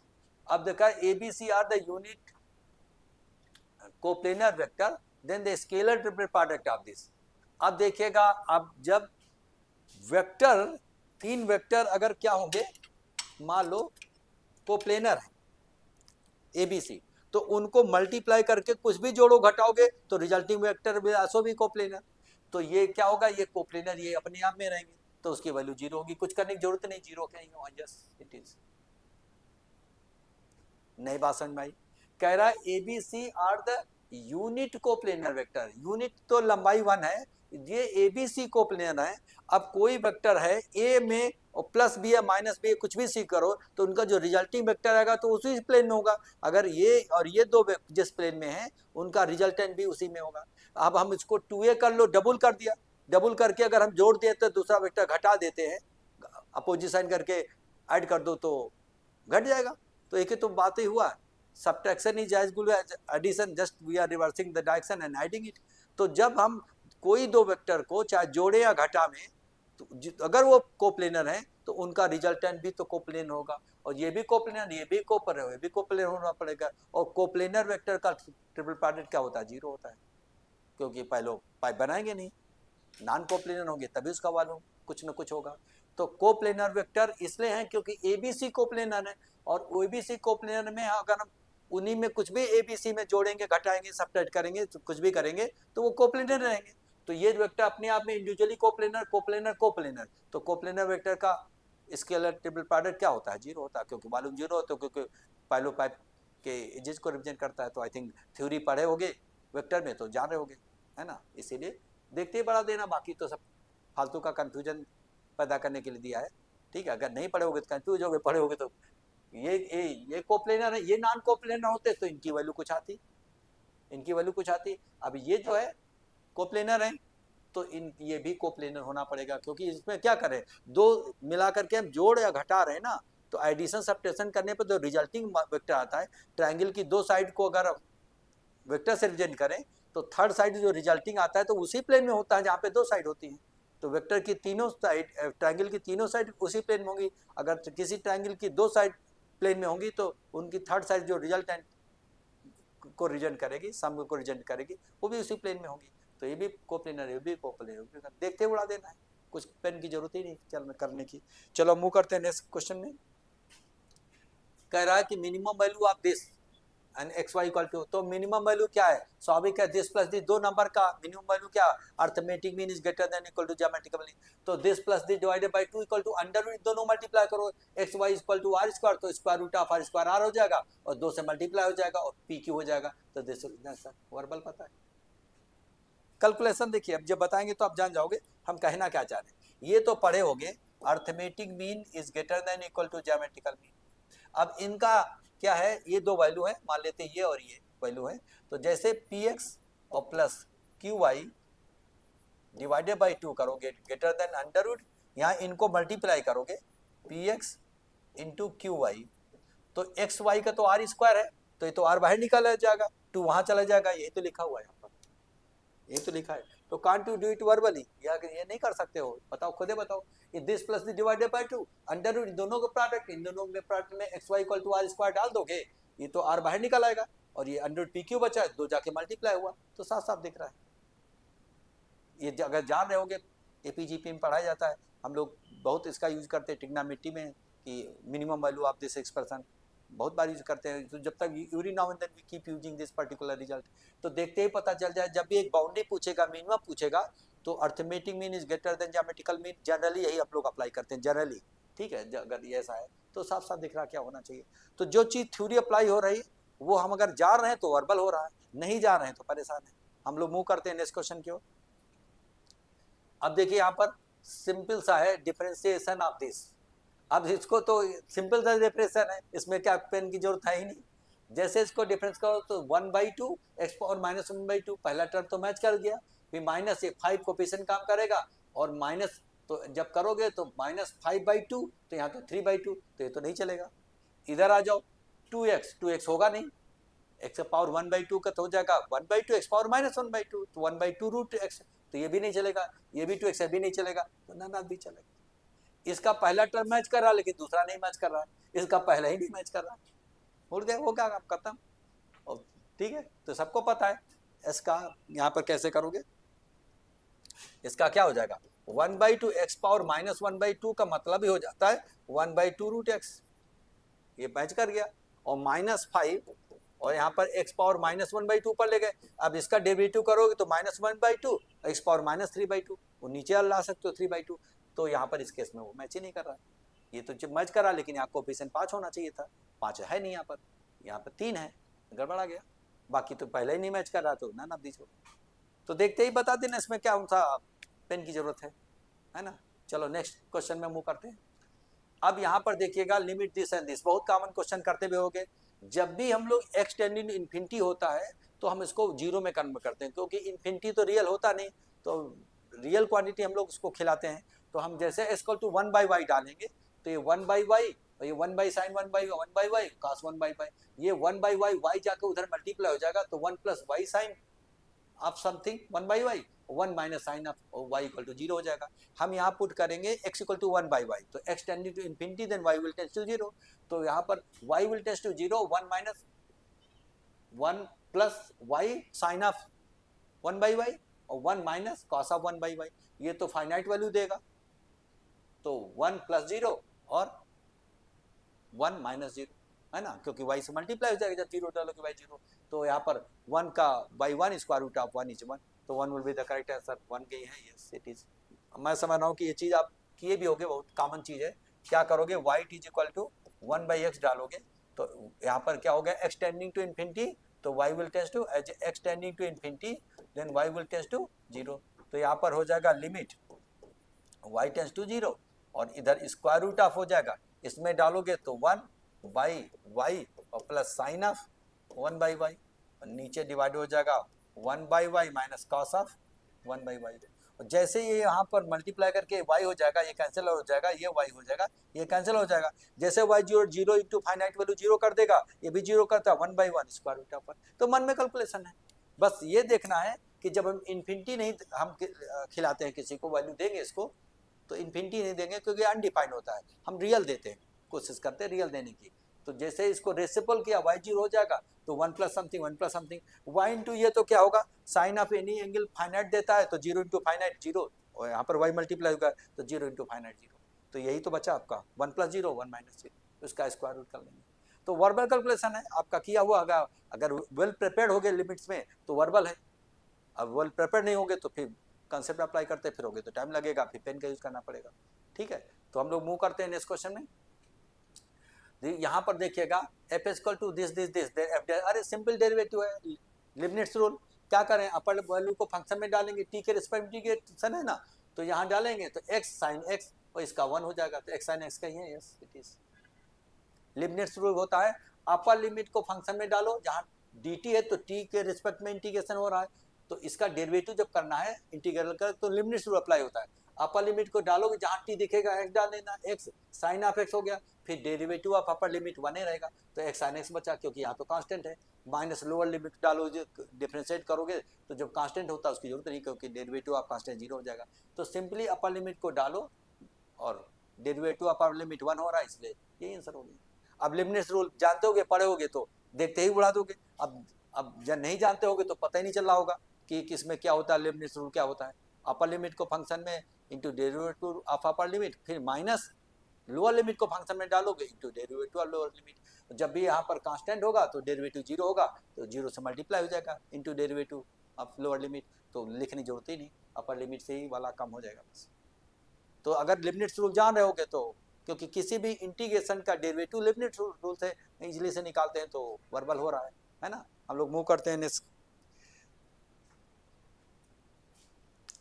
अब देखा ABC are the unit coplanar vector, then the scalar triple product of this. अब देखिएगा, अब जब वेक्टर 3 वेक्टर अगर क्या होंगे, मान लो कोप्लेनर है ABC, तो उनको मल्टीप्लाई करके कुछ भी जोड़ो घटाओगे तो रिजल्टिंग वेक्टर भी आल्सो भी कोप्लेनर, तो ये क्या होगा, ये कोप्लेनर, ये अपने आप में रहेंगे, तो उसकी वैल्यू 0 होगी, कुछ करने की जरूरत नहीं, 0 कहेंगे, जस्ट इट इज। नई बात समझ में आई। कह रहा है ABC are the unit coplanar vector, unit तो लंबाई 1 है, ये ABC कोप्लेनर है। अब कोई वेक्टर है A में और प्लस बी या माइनस बी, कुछ भी सी करो तो उनका जो रिजल्टिंग वेक्टर आएगा तो उसी प्लेन में होगा, अगर ये और ये दो जिस प्लेन में है उनका रिजल्टेंट भी उसी में होगा। अब हम इसको 2a कर लो, डबल कर दिया, डबल करके अगर हम जोड़ दिए तो दूसरा वेक्टर घटा देते हैं, अपोजिट साइन करके ऐड कर दो तो घट जाएगा, तो एक ही तो बात ही हुआ, subtraction is as good as addition, just we are reversing the direction and adding it. तो जब हम कोई दो वेक्टर को चाहे जोड़े या घटा में, तो अगर वो कोप्लेनर है तो उनका रिजल्टेंट भी तो कोप्लेनर होगा, और ये भी कोप्लेनर, ये भी कोप्लेनर, ये भी कोप्लेनर होना पड़ेगा। और कोप्लेनर वेक्टर का ट्रिपल प्रोडक्ट क्या होता है, 0 होता है, क्योंकि पहले पाइप बनाएंगे नहीं, नॉन कोप्लेनर होंगे तभी उसका वॉल्यूम कुछ न कुछ होगा। तो कोप्लेनर वेक्टर इसलिए हैं क्योंकि ABC कोप्लेनर है, और ABC कोप्लेनर में अगर हम उन्हीं में कुछ भी ABC में जोड़ेंगे, घटाएंगे, सबट्रैक्ट करेंगे, तो कुछ भी करेंगे तो वो कोप्लेनर रहेंगे। तो ये वेक्टर अपने आप में इंडिविजुअली कोप्लेनर कोप्लेनर कोप्लेनर, तो कोप्लेनर वेक्टर का स्केलर ट्रिपल प्रोडक्ट क्या होता है, 0 होता है, क्योंकि वॉल्यूम 0 होता है, क्योंकि पाइलो पाइप के एजेस को रिप्रेजेंट करता है। तो आई थिंक थ्योरी पढ़े होगे वेक्टर में तो जान रहे होगे, है ना, इसीलिए देखते ही बढ़ा देना, बाकी तो सब फालतू का कंफ्यूजन पैदा करने के लिए दिया है, ठीक है। अगर नहीं पढ़े होगे तो कंफ्यूज होगे, पढ़े होगे तो ये कोप्लेनर है, ये नॉन कोप्लेनर होते तो इनकी वैल्यू कुछ आती, इनकी वैल्यू कुछ आती। अब ये जो है कोप्लेनर है तो इन ये भी कोप्लेनर होना पड़ेगा, क्योंकि इसमें क्या करें, दो मिला करके हम जोड़ या घटा रहे हैं ना, तो एडिशन सब्ट्रैक्शन करने पर जो रिजल्टिंग वेक्टर आता है, ट्रायंगल की दो साइड को अगर वेक्टर से रिप्रेजेंट करें तो थर्ड साइड जो रिजल्टिंग आता है तो उसी प्लेन में होता है जहाँ पे दो साइड होती हैं। तो वेक्टर की तीनों साइड, ट्रायंगल की तीनों साइड उसी प्लेन में होंगी, अगर किसी ट्रायंगल की दो साइड प्लेन में होंगी तो उनकी थर्ड साइड जो रिजल्टेंट को रिप्रेजेंट करेगी, सम को रिप्रेजेंट करेगी, वो भी उसी प्लेन में होगी। तो ये भी कोप्लेनर, ये भी कोप्लेनर, देखते उड़ा देना है, कुछ पेन की जरूरत ही नहीं चल करने की। चलो मूव करते हैं नेक्स्ट क्वेश्चन में। कह रहा है कि minimum value of this and x y equal to, तो मिनिमम वैल्यू क्या है, स्वाभाविक है, दिस प्लस दिस, दो नंबर का मिनिमम वैल्यू क्या, arithmetic mean is greater than equal to geometrical mean, तो this plus this divided by 2 equal to under root, दोनों मल्टीप्लाई करो, x y equal to are square, तो square root of R square R हो जाएगा, और 2 से multiply हो जाएगा और पी क्यू हो जाएगा। तो दिस वर्बल पता है, कैलकुलेशन देखिए, अब जब बताएंगे तो आप जान जाओगे हम कहना क्या चाह रहे हैं। ये तो पढ़े होगे, arithmetic mean is greater than equal to geometrical mean. अब इनका क्या है, ये दो वैल्यू है, मान लेते हैं ये और ये वैल्यू है, तो जैसे px और प्लस qy डिवाइडेड बाई 2 करोगे ग्रेटर देन अंडर रूट, यहाँ इनको मल्टीप्लाई करोगे px इंटू qy, तो xy का तो आर स्क्वायर है, तो ये तो आर बाहर निकल जाएगा, टू वहाँ चला जाएगा, यही तो लिखा हुआ है यहाँ पर, यही तो लिखा है। तो can't you do it verbally, या ये नहीं कर सकते हो, बताओ, खुद ही बताओ। This plus this divided by 2 under root, दोनों को प्रोडक्ट, इन दोनों में प्रोडक्ट में x y equal to are square डाल दोगे, ये तो आर बाहर निकल आएगा, और ये अंडर पी क्यू बचा है, दो जाके मल्टीप्लाई हुआ, तो साफ साफ दिख रहा है। ये अगर जान रहे होगे, एपीजीपी में पढ़ाया जाता है, हम लोग बहुत इसका यूज करते हैं ट्रिग्नोमेट्री में, कि minimum value of this expression बहुत बार यूज करते हैं। तो जब तक यूरी now and then we keep using this particular result, तो देखते ही पता चल जाए, जब भी एक बाउंड्री पूछेगा, मिनिमम पूछेगा, तो arithmetic mean is greater then geometrical mean, generally यही आप लोग अप्लाई करते हैं जनरली, ठीक है। अगर ये ऐसा है तो साफ साफ दिख रहा क्या होना चाहिए। तो जो चीज़ थ्योरी अप्लाई हो रही है वो हम अगर जा रहे हैं तो वर्बल हो रहा है, नहीं जा रहे हैं तो परेशान है। हम लोग मूव करते हैं नेक्स्ट क्वेश्चन की ओर। अब देखिए यहाँ पर सिंपल सा है डिफरेंशिएशन ऑफ दिस। अब इसको तो सिंपल सा डिफरेंशिएशन है, इसमें क्या पेन की जरूरत है ही नहीं। जैसे इसको डिफरेंस करो तो 1/2 एक्स पावर माइनस 1/2, पहला टर्म तो मैच कर गया, फिर माइनस ये 5 कोफिशिएंट काम करेगा, और माइनस तो जब करोगे तो -5/2, तो यहाँ तो 3/2, तो ये तो नहीं चलेगा। इधर आ जाओ, 2x होगा नहीं, एक्स पावर 1/2 का तो हो जाएगा 1/2 एक्स पावर -1/2, तो 1/2 रूट एक्स, तो ये भी नहीं चलेगा, ये भी 2x भी नहीं चलेगा, तो नन ऑफ भी चलेगा। इसका पहला टर्म मैच कर रहा है लेकिन दूसरा नहीं मैच कर रहा है, इसका पहला ही नहीं मैच कर रहा है, उड़ गया, हो गया काम खत्म। और ठीक है, तो सबको पता है इसका यहाँ पर कैसे करोगे। इसका क्या हो जाएगा, 1/2 एक्स पावर -1/2 का मतलब ही हो जाता है 1/2 रूट एक्स, ये मैच कर गया, और -5, और यहाँ पर एक्स पावर -1/2 पर ले गए। अब इसका डेरिवेटिव करोगे तो -1/2 एक्स पावर -3/2, वो नीचे ला सकते हो 3/2, तो यहाँ पर इस केस में वो मैच ही नहीं कर रहा है। ये तो जब मैच करा, लेकिन यहाँ कोफिशिएंट 5 होना चाहिए था, 5 है नहीं यहाँ पर 3 है, गड़बड़ा गया। बाकी तो पहले ही नहीं मैच कर रहा, तो नन ऑफ दिस। तो देखते ही बता देना इसमें क्या सा पेन की जरूरत है ना। चलो नेक्स्ट क्वेश्चन में मूव करते हैं। अब यहाँ पर देखिएगा, लिमिट दिस एंड दिस, बहुत कॉमन क्वेश्चन करते हुए होगे। जब भी हम लोग एक्स टेंडिंग टू इन्फिनिटी होता है तो हम इसको जीरो में कन्वर्ट करते हैं, क्योंकि इन्फिनिटी तो रियल होता नहीं, तो रियल क्वांटिटी हम लोग उसको खिलाते हैं। तो हम जैसे इसको टू 1/y डालेंगे, तो ये 1/y, और ये 1/sin 1/y cos 1/y, ये 1/y y जाकर उधर मल्टीप्लाई हो जाएगा, तो 1 + y sin of something 1/y, 1 - sin of y equal to 0 हो जाएगा। हम यहाँ पुट करेंगे x इक्वल टू 1/y, तो x tending to infinity, then y will tend to 0, तो यहाँ पर y will tend to 0, 1 + y sin of 1/y, और 1 - cos ऑफ 1/y, ये तो फाइनाइट वैल्यू देगा, तो 1 + 0 और 1 - 0 है ना, क्योंकि y से मल्टीप्लाई हो जाएगा जब 0 डालोगे y 0, तो यहाँ पर 1 का /1 स्क्वायर रूट ऑफ 1 इज 1, तो 1 will be the correct answer, 1 गई है, यस इट इज। मैं समझ रहा हूँ कि ये चीज़ आप किए भी होगे, बहुत कॉमन चीज़ है। क्या करोगे, y is equal to 1/x डालोगे, तो यहाँ पर क्या हो गया, x टेंडिंग टू इन्फिनिटी, तो y will tend to as x tending to infinity, then y will tend to 0, तो यहाँ पर हो जाएगा लिमिट y टेंड्स टू 0, और इधर स्क्वायर रूट ऑफ हो जाएगा, इसमें डालोगे तो 1/y और प्लस साइन ऑफ 1/y, और नीचे डिवाइड हो जाएगा 1/y minus cos of 1/y। और जैसे ये यहाँ पर मल्टीप्लाई करके y हो जाएगा, ये कैंसिल हो जाएगा, ये y हो जाएगा, ये कैंसिल हो जाएगा। जैसे y 0 इंटू फाइनाइट वैल्यू 0 कर देगा, ये भी 0 करता है, 1/1 स्क्वायर रूट ऑफ 1, तो मन में कैलकुलेशन है। बस ये देखना है कि जब हम इन्फिनिटी नहीं हम खिलाते हैं किसी को, वैल्यू देंगे इसको, तो इन्फिनिटी नहीं देंगे क्योंकि अनडिफाइंड होता है, हम रियल देते हैं, कोशिश करते हैं रियल देने की। तो जैसे इसको रेसिपल किया, y 0 हो जाएगा, तो 1 + समथिंग 1 + समथिंग, y इंटू ये तो क्या होगा, sine of any angle finite देता है, तो 0 इंटू फाइनाइट 0, और यहाँ पर y मल्टीप्लाई होगा, तो 0 इंटू फाइनाइट 0, तो यही तो बचा आपका 1 + 0 1 - 0, उसका स्क्वायर रूट कर लेंगे। तो वर्बल कैलकुलेशन है आपका किया हुआ, अगर वेल प्रिपेयर्ड हो गए लिमिट्स में तो वर्बल है, अब वेल प्रिपेयर्ड नहीं होंगे तो फिर कंसेप्ट अप्लाई करते फिरोगे तो टाइम लगेगा, फिर पेन का यूज करना पड़ेगा। ठीक है, तो हम लोग मूव करते हैं नेक्स्ट क्वेश्चन में। यहाँ पर देखिएगा f equal to this this this, अरे सिंपल डेरिवेटिव है, लिबनिट्ज रूल। क्या करें, अपर वैल्यू को फंक्शन में डालेंगे, t के रिस्पेक्ट इंटीग्रेशन है ना, तो यहाँ डालेंगे तो x sin x, और इसका 1 हो जाएगा, तो x sin x का ही है, यस इट इज। लिबनिट्ज रूल होता है, अपर लिमिट को फंक्शन में डालो, जहाँ dt है तो t के रिस्पेक्ट में इंटीग्रेशन हो रहा है, तो इसका डेरिवेटिव जब करना है इंटीग्रल कर, तो लिबनिट्ज रूल अप्लाई होता है। अपर लिमिट को डालोगे, जहाँ टी दिखेगा x डाल देना, x साइन ऑफ x हो गया, फिर डेरिवेटिव ऑफ अपर लिमिट 1 ही रहेगा, तो x साइन x बचा, क्योंकि यहाँ तो कांस्टेंट है। माइनस लोअर लिमिट डालो, जो डिफ्रेंशिएट करोगे तो जब कांस्टेंट होता है उसकी जरूरत नहीं, क्योंकि डेरिवेटिव ऑफ कांस्टेंट 0 हो जाएगा। तो सिंपली अपर लिमिट को डालो और डेरिवेटिव ऑफ अपर लिमिट 1 हो रहा है, इसलिए यही आंसर हो गया। अब लिबनिट्ज रूल जानते होगे, पढ़े होगे तो देखते ही उड़ा दोगे। अब जब नहीं जानते होगे तो पता ही नहीं चल रहा होगा कि किसमें क्या होता है, लिबनिट्ज रूल क्या होता है। अपर लिमिट को फंक्शन में into derivative of upper limit, फिर माइनस लोअर लिमिट को फंक्शन में डालोगे into derivative of lower limit. जब भी यहाँ पर कांस्टेंट होगा तो डेरिवेटिव 0 होगा, तो 0 से मल्टीप्लाई हो जाएगा into derivative of lower limit, तो लिखने की जरूरत ही नहीं, अपर लिमिट से ही वाला कम हो जाएगा बस। तो अगर लिबनिट्ज रूल जान रहे होगे तो, क्योंकि किसी भी इंटीग्रेशन का डेरिवेटिव लिबनिट्ज रूल से इजीली से निकालते हैं, तो वर्बल हो रहा है ना। हम लोग मूव करते हैं नेक्स्ट।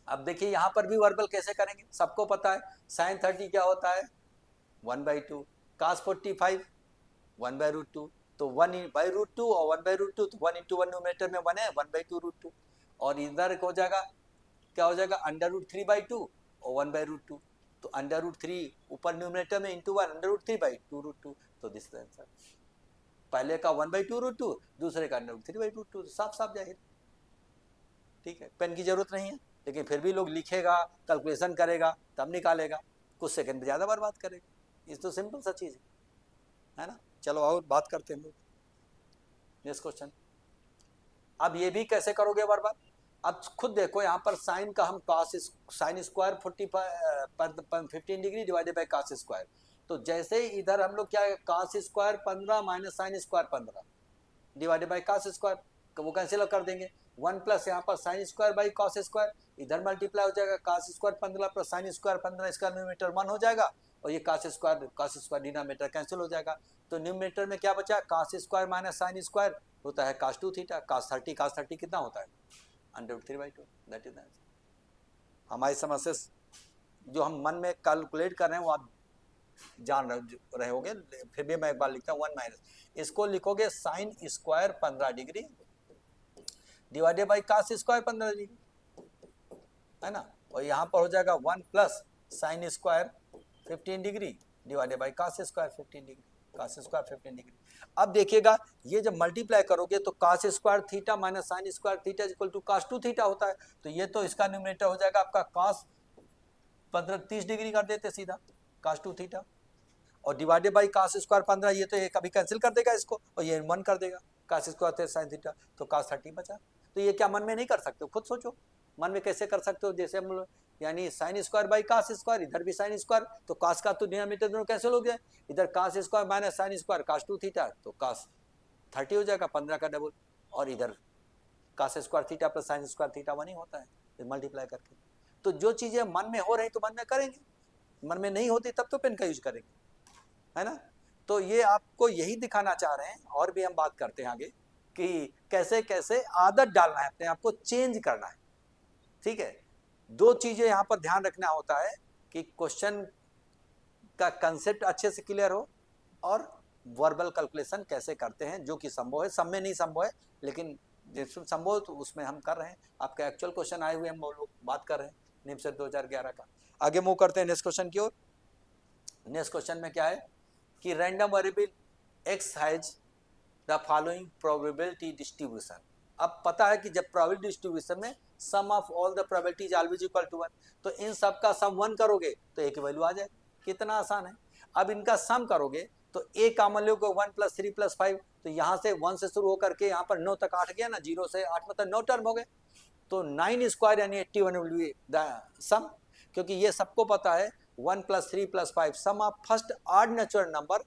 अब देखिए यहाँ पर भी वर्बल कैसे करेंगे, सबको पता है साइन 30 क्या होता है 1/2, cos 45 1/√2, तो 1/√2 और 1/√2, तो 1 × 1 न्यूमरेटर में 1 है, 1/2√2, और इधर हो जाएगा क्या हो जाएगा √3/2 और 1/√2, तो √3 ऊपर न्यूमरेटर में इंटू 1 √3/2√2, तो दिस आंसर। पहले का 1/2√2, दूसरे का √3/2, साफ साफ जाहिर, ठीक है। पेन की जरूरत नहीं है, लेकिन फिर भी लोग लिखेगा, कैलकुलेशन करेगा, तब निकालेगा, कुछ सेकंड ज़्यादा बर्बाद करेगा। ये तो सिंपल सा चीज़ है ना। चलो और बात करते हैं लोग नेक्स्ट क्वेश्चन। अब ये भी कैसे करोगे बर्बाद, अब खुद देखो यहाँ पर साइन का हम sign square 15 degree divided by cos square, तो जैसे ही इधर हम लोग क्या है cos square 15 minus sine square 15 divided by cos square, वो कैंसिल कर देंगे, 1 प्लस यहाँ पर sine square by cos square, इधर मल्टीप्लाई हो जाएगा cos square 15 plus sine square 15, इसका न्यूमरेटर 1 हो जाएगा, और ये cos स्क्वायर डिनोमिनेटर कैंसिल हो जाएगा, तो न्यूमरेटर में क्या बचा cos square minus sine square होता है cos 2 थीटा, cos 30 कितना होता है √3/2, दैट इज आंसर। हमारी समस्या जो हम मन में कैलकुलेट कर रहे हैं वो आप जान रहे होंगे, फिर भी मैं एक बार लिखता हूँ 1 माइनस, इसको लिखोगे sine square 15 degree divided by cos square 15 degree, है ना, और यहाँ पर हो जाएगा 1 plus sine square 15 degree divided by cos square 15 degree, cos square 15 degree. अब देखिएगा ये जब मल्टीप्लाई करोगे तो cos square theta minus sine square theta equal to cos 2 theta होता है, तो ये तो इसका न्यूमरेटर हो जाएगा आपका cos 30 डिग्री कर देते सीधा cos 2 थीटा, और डिवाइडेड बाई cos स्क्वायर 15, ये तो ये कभी कैंसिल कर देगा इसको, और ये 1 कर देगा cos स्क्वायर साइन थीटा, तो cos 30 बचा। तो ये क्या मन में नहीं कर सकते हो, खुद सोचो मन में कैसे कर सकते हो, जैसे हम यानी sine square by cos square, इधर भी साइन स्क्वायर, तो cos का तो डिनोमिनेटर दोनों कैंसिल हो गया, इधर cos square minus sine square cos 2 theta, तो cos 30 हो जाएगा 15 का डबल, और इधर cos square theta plus sine square theta 1 ही होता है मल्टीप्लाई करके। तो जो चीजें मन में हो रही तो मन में करेंगे, मन में नहीं होती तब तो पेन का यूज करेंगे, है ना। तो ये आपको यही दिखाना चाह रहे हैं, और भी हम बात करते हैं आगे कि कैसे कैसे आदत डालना है, अपने आप को चेंज करना है, ठीक है। दो चीजें यहाँ पर ध्यान रखना होता है कि क्वेश्चन का कंसेप्ट अच्छे से क्लियर हो, और वर्बल कैलकुलेशन कैसे करते हैं, जो कि संभव है, सब में नहीं संभव है, लेकिन जिसमें संभव तो उसमें हम कर रहे हैं। आपका एक्चुअल क्वेश्चन आए हुए हम लोग बात कर रहे हैं निमसेट 2011 का। आगे मूव करते हैं नेक्स्ट क्वेश्चन की ओर। नेक्स्ट क्वेश्चन में क्या है कि random variable x has the following probability distribution. अब पता है कि जब प्रोबेबिलिटी डिस्ट्रीब्यूशन में sum of all the probabilities always equal to 1, तो इन सब का सम 1 करोगे तो एक वैल्यू आ जाए, कितना आसान है। अब इनका सम करोगे तो a कॉमन लोगे 1 + 3 + 5, तो यहाँ से 1 से शुरू होकर के यहाँ पर 9 तक 8 गया ना, 0 से 8 मतलब 9 टर्म हो गए, तो 9 स्क्वायर यानी 81 विल बी द सम, क्योंकि ये सबको पता है 1 + 3 + 5 sum of first odd natural number,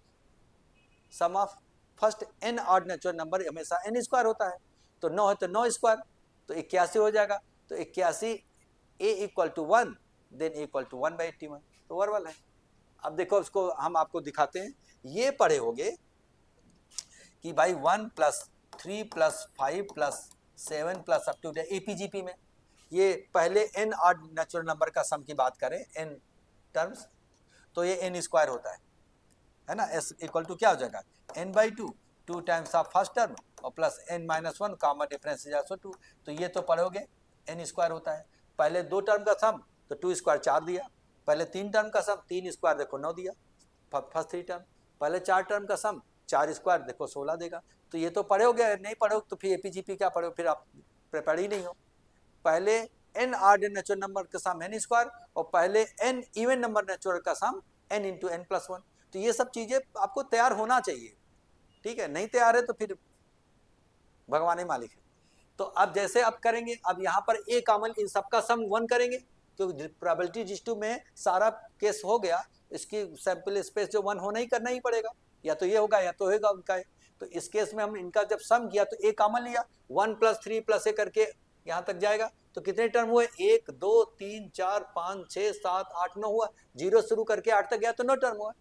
sum of first n odd natural number हमेशा n स्क्वायर होता है, तो 9 है तो 9 स्क्वायर, तो 81 हो जाएगा, तो 81 a = 1 देन a = 1/81, तो वर्बल है। अब देखो इसको हम आपको दिखाते हैं, ये पढ़े होगे कि भाई 1 + 3 + 5 + 7 + अप टू APGP में ये पहले n ऑड नेचुरल नंबर का सम की बात करें n टर्म्स, तो ये n स्क्वायर होता है ना, s = क्या हो जाएगा n/2, 2 times of first term और plus n-1 common difference is also 2, तो ये तो पढ़ोगे n स्क्वायर होता है, पहले दो टर्म का सम तो 2 स्क्वायर 4 दिया, पहले 3 टर्म का सम 3 स्क्वायर देखो 9 दिया, फर्स्ट 3 टर्म, पहले 4 टर्म का सम 4 स्क्वायर देखो 16 देगा। तो ये तो पढ़े हो गया, नहीं पढ़े हो तो फिर एपीजीपी क्या पढ़े हो, फिर आप प्रिपेयर ही नहीं हो। पहले n ऑड नेचुरल नंबर का सम n स्क्वायर और पहले n इवन नंबर नेचुरल का सम n इंटू n प्लस 1। तो ये सब चीजें आपको तैयार होना चाहिए, ठीक है, नहीं तैयार है तो फिर भगवान ही मालिक है। तो अब जैसे अब करेंगे, अब यहाँ पर ए कॉमन इन सबका सम 1 करेंगे, क्योंकि प्रोबेबिलिटी डिस्ट्रीब्यूशन में सारा केस हो गया, इसकी सैंपल स्पेस जो 1 होना ही करना ही पड़ेगा, या तो ये होगा या तो होगा उनका। तो इस केस में हम इनका जब सम किया तो ए कॉमन लिया, 1 + 3 + ए करके यहाँ तक जाएगा। तो कितने टर्म हुए, 1 2 3 4 5 6 7 8 9 हुआ, 0 शुरू करके 8 तक गया तो 9 टर्म हुआ।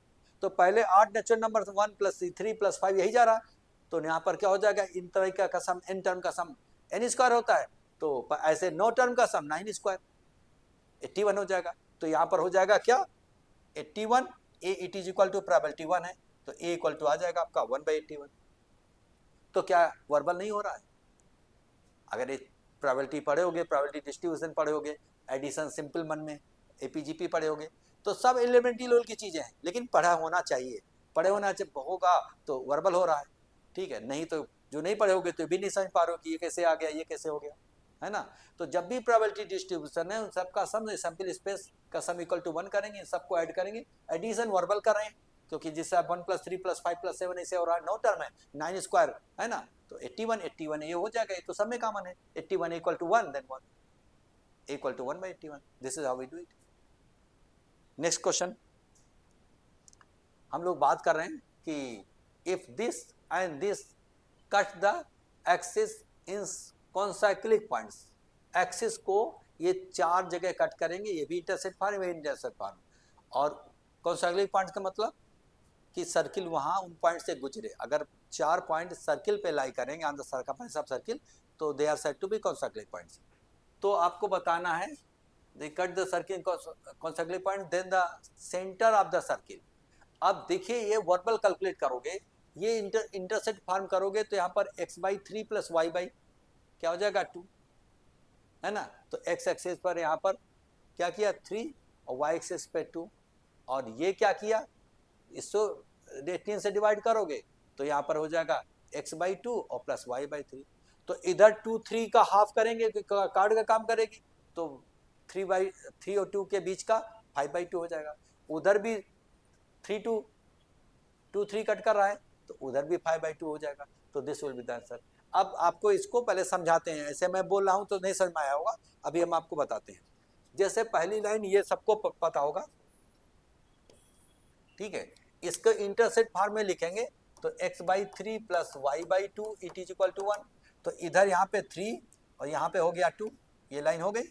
तो पहले 8 नेचुरल नंबर 1 + 3 + 5 यही जा रहा, तो यहाँ पर क्या हो जाएगा, इन तरह का सम n टर्म का सम n स्क्वायर होता है, तो ऐसे 9 टर्म का सम 9 स्क्वायर 81 हो जाएगा। तो यहाँ पर हो जाएगा क्या, 81, a it is equal to probability 1 है, तो ए इक्वल टू आ जाएगा आपका 1/81। तो क्या वर्बल नहीं हो रहा है? अगर ये प्रोबेबिलिटी पढ़े होगे, प्रोबेबिलिटी डिस्ट्रीब्यूशन पढ़े होगे, एडिशन सिंपल मन में एपीजीपी पढ़े होगे, तो सब एलिमेंट्री लेवल की चीजें हैं, लेकिन पढ़ा होना चाहिए, पढ़े होना होगा तो वर्बल हो रहा है, ठीक है, नहीं तो जो नहीं पढ़े होगे तो भी नहीं समझ पा रहे हो कि ये कैसे आ गया, ये कैसे हो गया, है ना। तो जब भी प्रोबेबिलिटी डिस्ट्रीब्यूशन है उन सबका सम सैंपल स्पेस का सम इक्वल टू 1 करेंगे, इन सबको ऐड करेंगे, एडिशन वर्बल कर रहे हैं, क्योंकि जिससे 1 + 3 + 5 + 7 ऐसे हो रहा है, 9 टर्म है, 9 स्क्वायर है ना, तो 81 ये हो जाएगा, ये तो सब में कॉमन है, 81 equal to 1 then 1 equal to 1/81। This is how we do it. Next question हम लोग बात कर रहे हैं कि if this and this cut the axis in concyclic points, axis को ये 4 जगह कट करेंगे, ये भी इंटरसेक्ट फॉर्म है, इंटरसेक्ट फॉर्म, और कॉन्साइक्लिक पॉइंट्स का मतलब कि सर्किल वहाँ उन पॉइंट से गुजरे, अगर 4 पॉइंट सर्किल पे लाई करेंगे on the circumference of circle, तो they are said to be concyclic points. तो आपको बताना है, they cut the circle concyclic point then the centre of the circle. अब देखिए ये वर्बल कैलकुलेट करोगे, ये इंटरसेक्ट फॉर्म करोगे तो यहाँ पर x/3 + y/ क्या हो जाएगा 2, है ना। तो x एक्सिस पर यहाँ पर क्या किया 3 और y एक्सिस पे 2, और ये क्या किया, इसको 18 से डिवाइड करोगे तो यहाँ पर हो जाएगा x/2 और प्लस y/3। तो इधर 2 3 का हाफ करेंगे, कार्ड का काम करेगी, तो 3 और 2 के बीच का 5/2 हो जाएगा। उधर भी 3 2 2 3 कट कर रहा है, तो उधर भी 5/2 हो जाएगा। तो this will be the answer. अब आपको इसको पहले समझाते हैं, ऐसे मैं बोल रहा हूं तो नहीं समझ में आया होगा, अभी हम आपको बताते हैं। जैसे पहली लाइन ये सबको पता होगा, ठीक है, इसको इंटरसेक्ट फॉर्म में लिखेंगे तो x/3 + y/2 it is equal to 1। तो इधर यहाँ पे 3 और यहाँ पे हो गया 2, ये लाइन हो गई,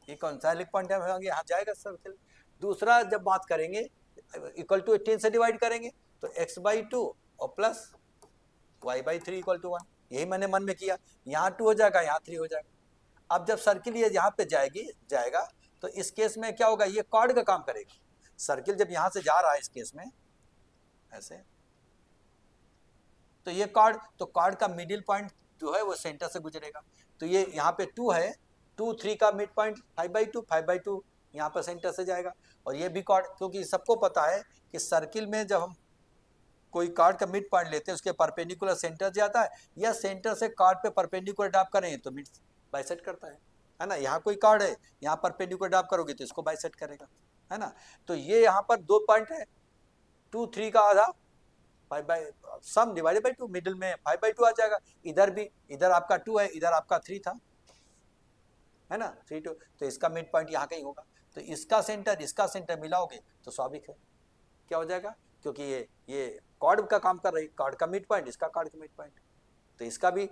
ये कौन सा पॉइंट है, यहाँ जाएगा सर्किल। दूसरा जब बात करेंगे इक्वल टू 18 से डिवाइड करेंगे तो x/2 और प्लस y/3 इक्वल टू 1, यही मैंने मन में किया, यहाँ 2 हो जाएगा, यहाँ 3 हो जाएगा। अब जब सर्किल ये यहाँ पे जाएगा तो इस केस में क्या होगा, ये कॉर्ड का काम करेगी। सर्किल जब यहाँ से जा रहा है इस केस में ऐसे, तो ये कॉर्ड, तो कॉर्ड का मिडिल पॉइंट जो है वो सेंटर से गुजरेगा। तो ये यहाँ पे 2 है, 2 3 का मिड पॉइंट 5/2 यहाँ पर सेंटर से जाएगा। और ये भी कॉर्ड, क्योंकि सबको पता है कि सर्किल में जब हम कोई कार्ड का मिड पॉइंट लेते हैं उसके परपेंडिकुलर सेंटर जाता है, या सेंटर से कार्ड पे परपेंडिकुलर ड्रॉप करें तो मिड बाइसेक्ट करता है ना। यहाँ कोई कार्ड है, यहाँ परपेंडिकुलर ड्रॉप करोगे तो इसको बाइसेक्ट करेगा, है ना। तो ये यहाँ पर 2 पॉइंट है, 2 3 का आधा 5 सम डिवाइडेड बाई 2, मिडिल में 5/2 आ जाएगा। इधर भी, इधर आपका 2 है, इधर आपका 3 था, है ना, 3 2, तो इसका मिड पॉइंट यहाँ कहीं होगा। तो इसका सेंटर मिलाओगे तो स्वाभाविक है क्या हो जाएगा, क्योंकि ये कॉर्ड का काम कर रही, कॉर्ड का मिड पॉइंट, इसका कॉर्ड का मिड पॉइंट, तो इसका भी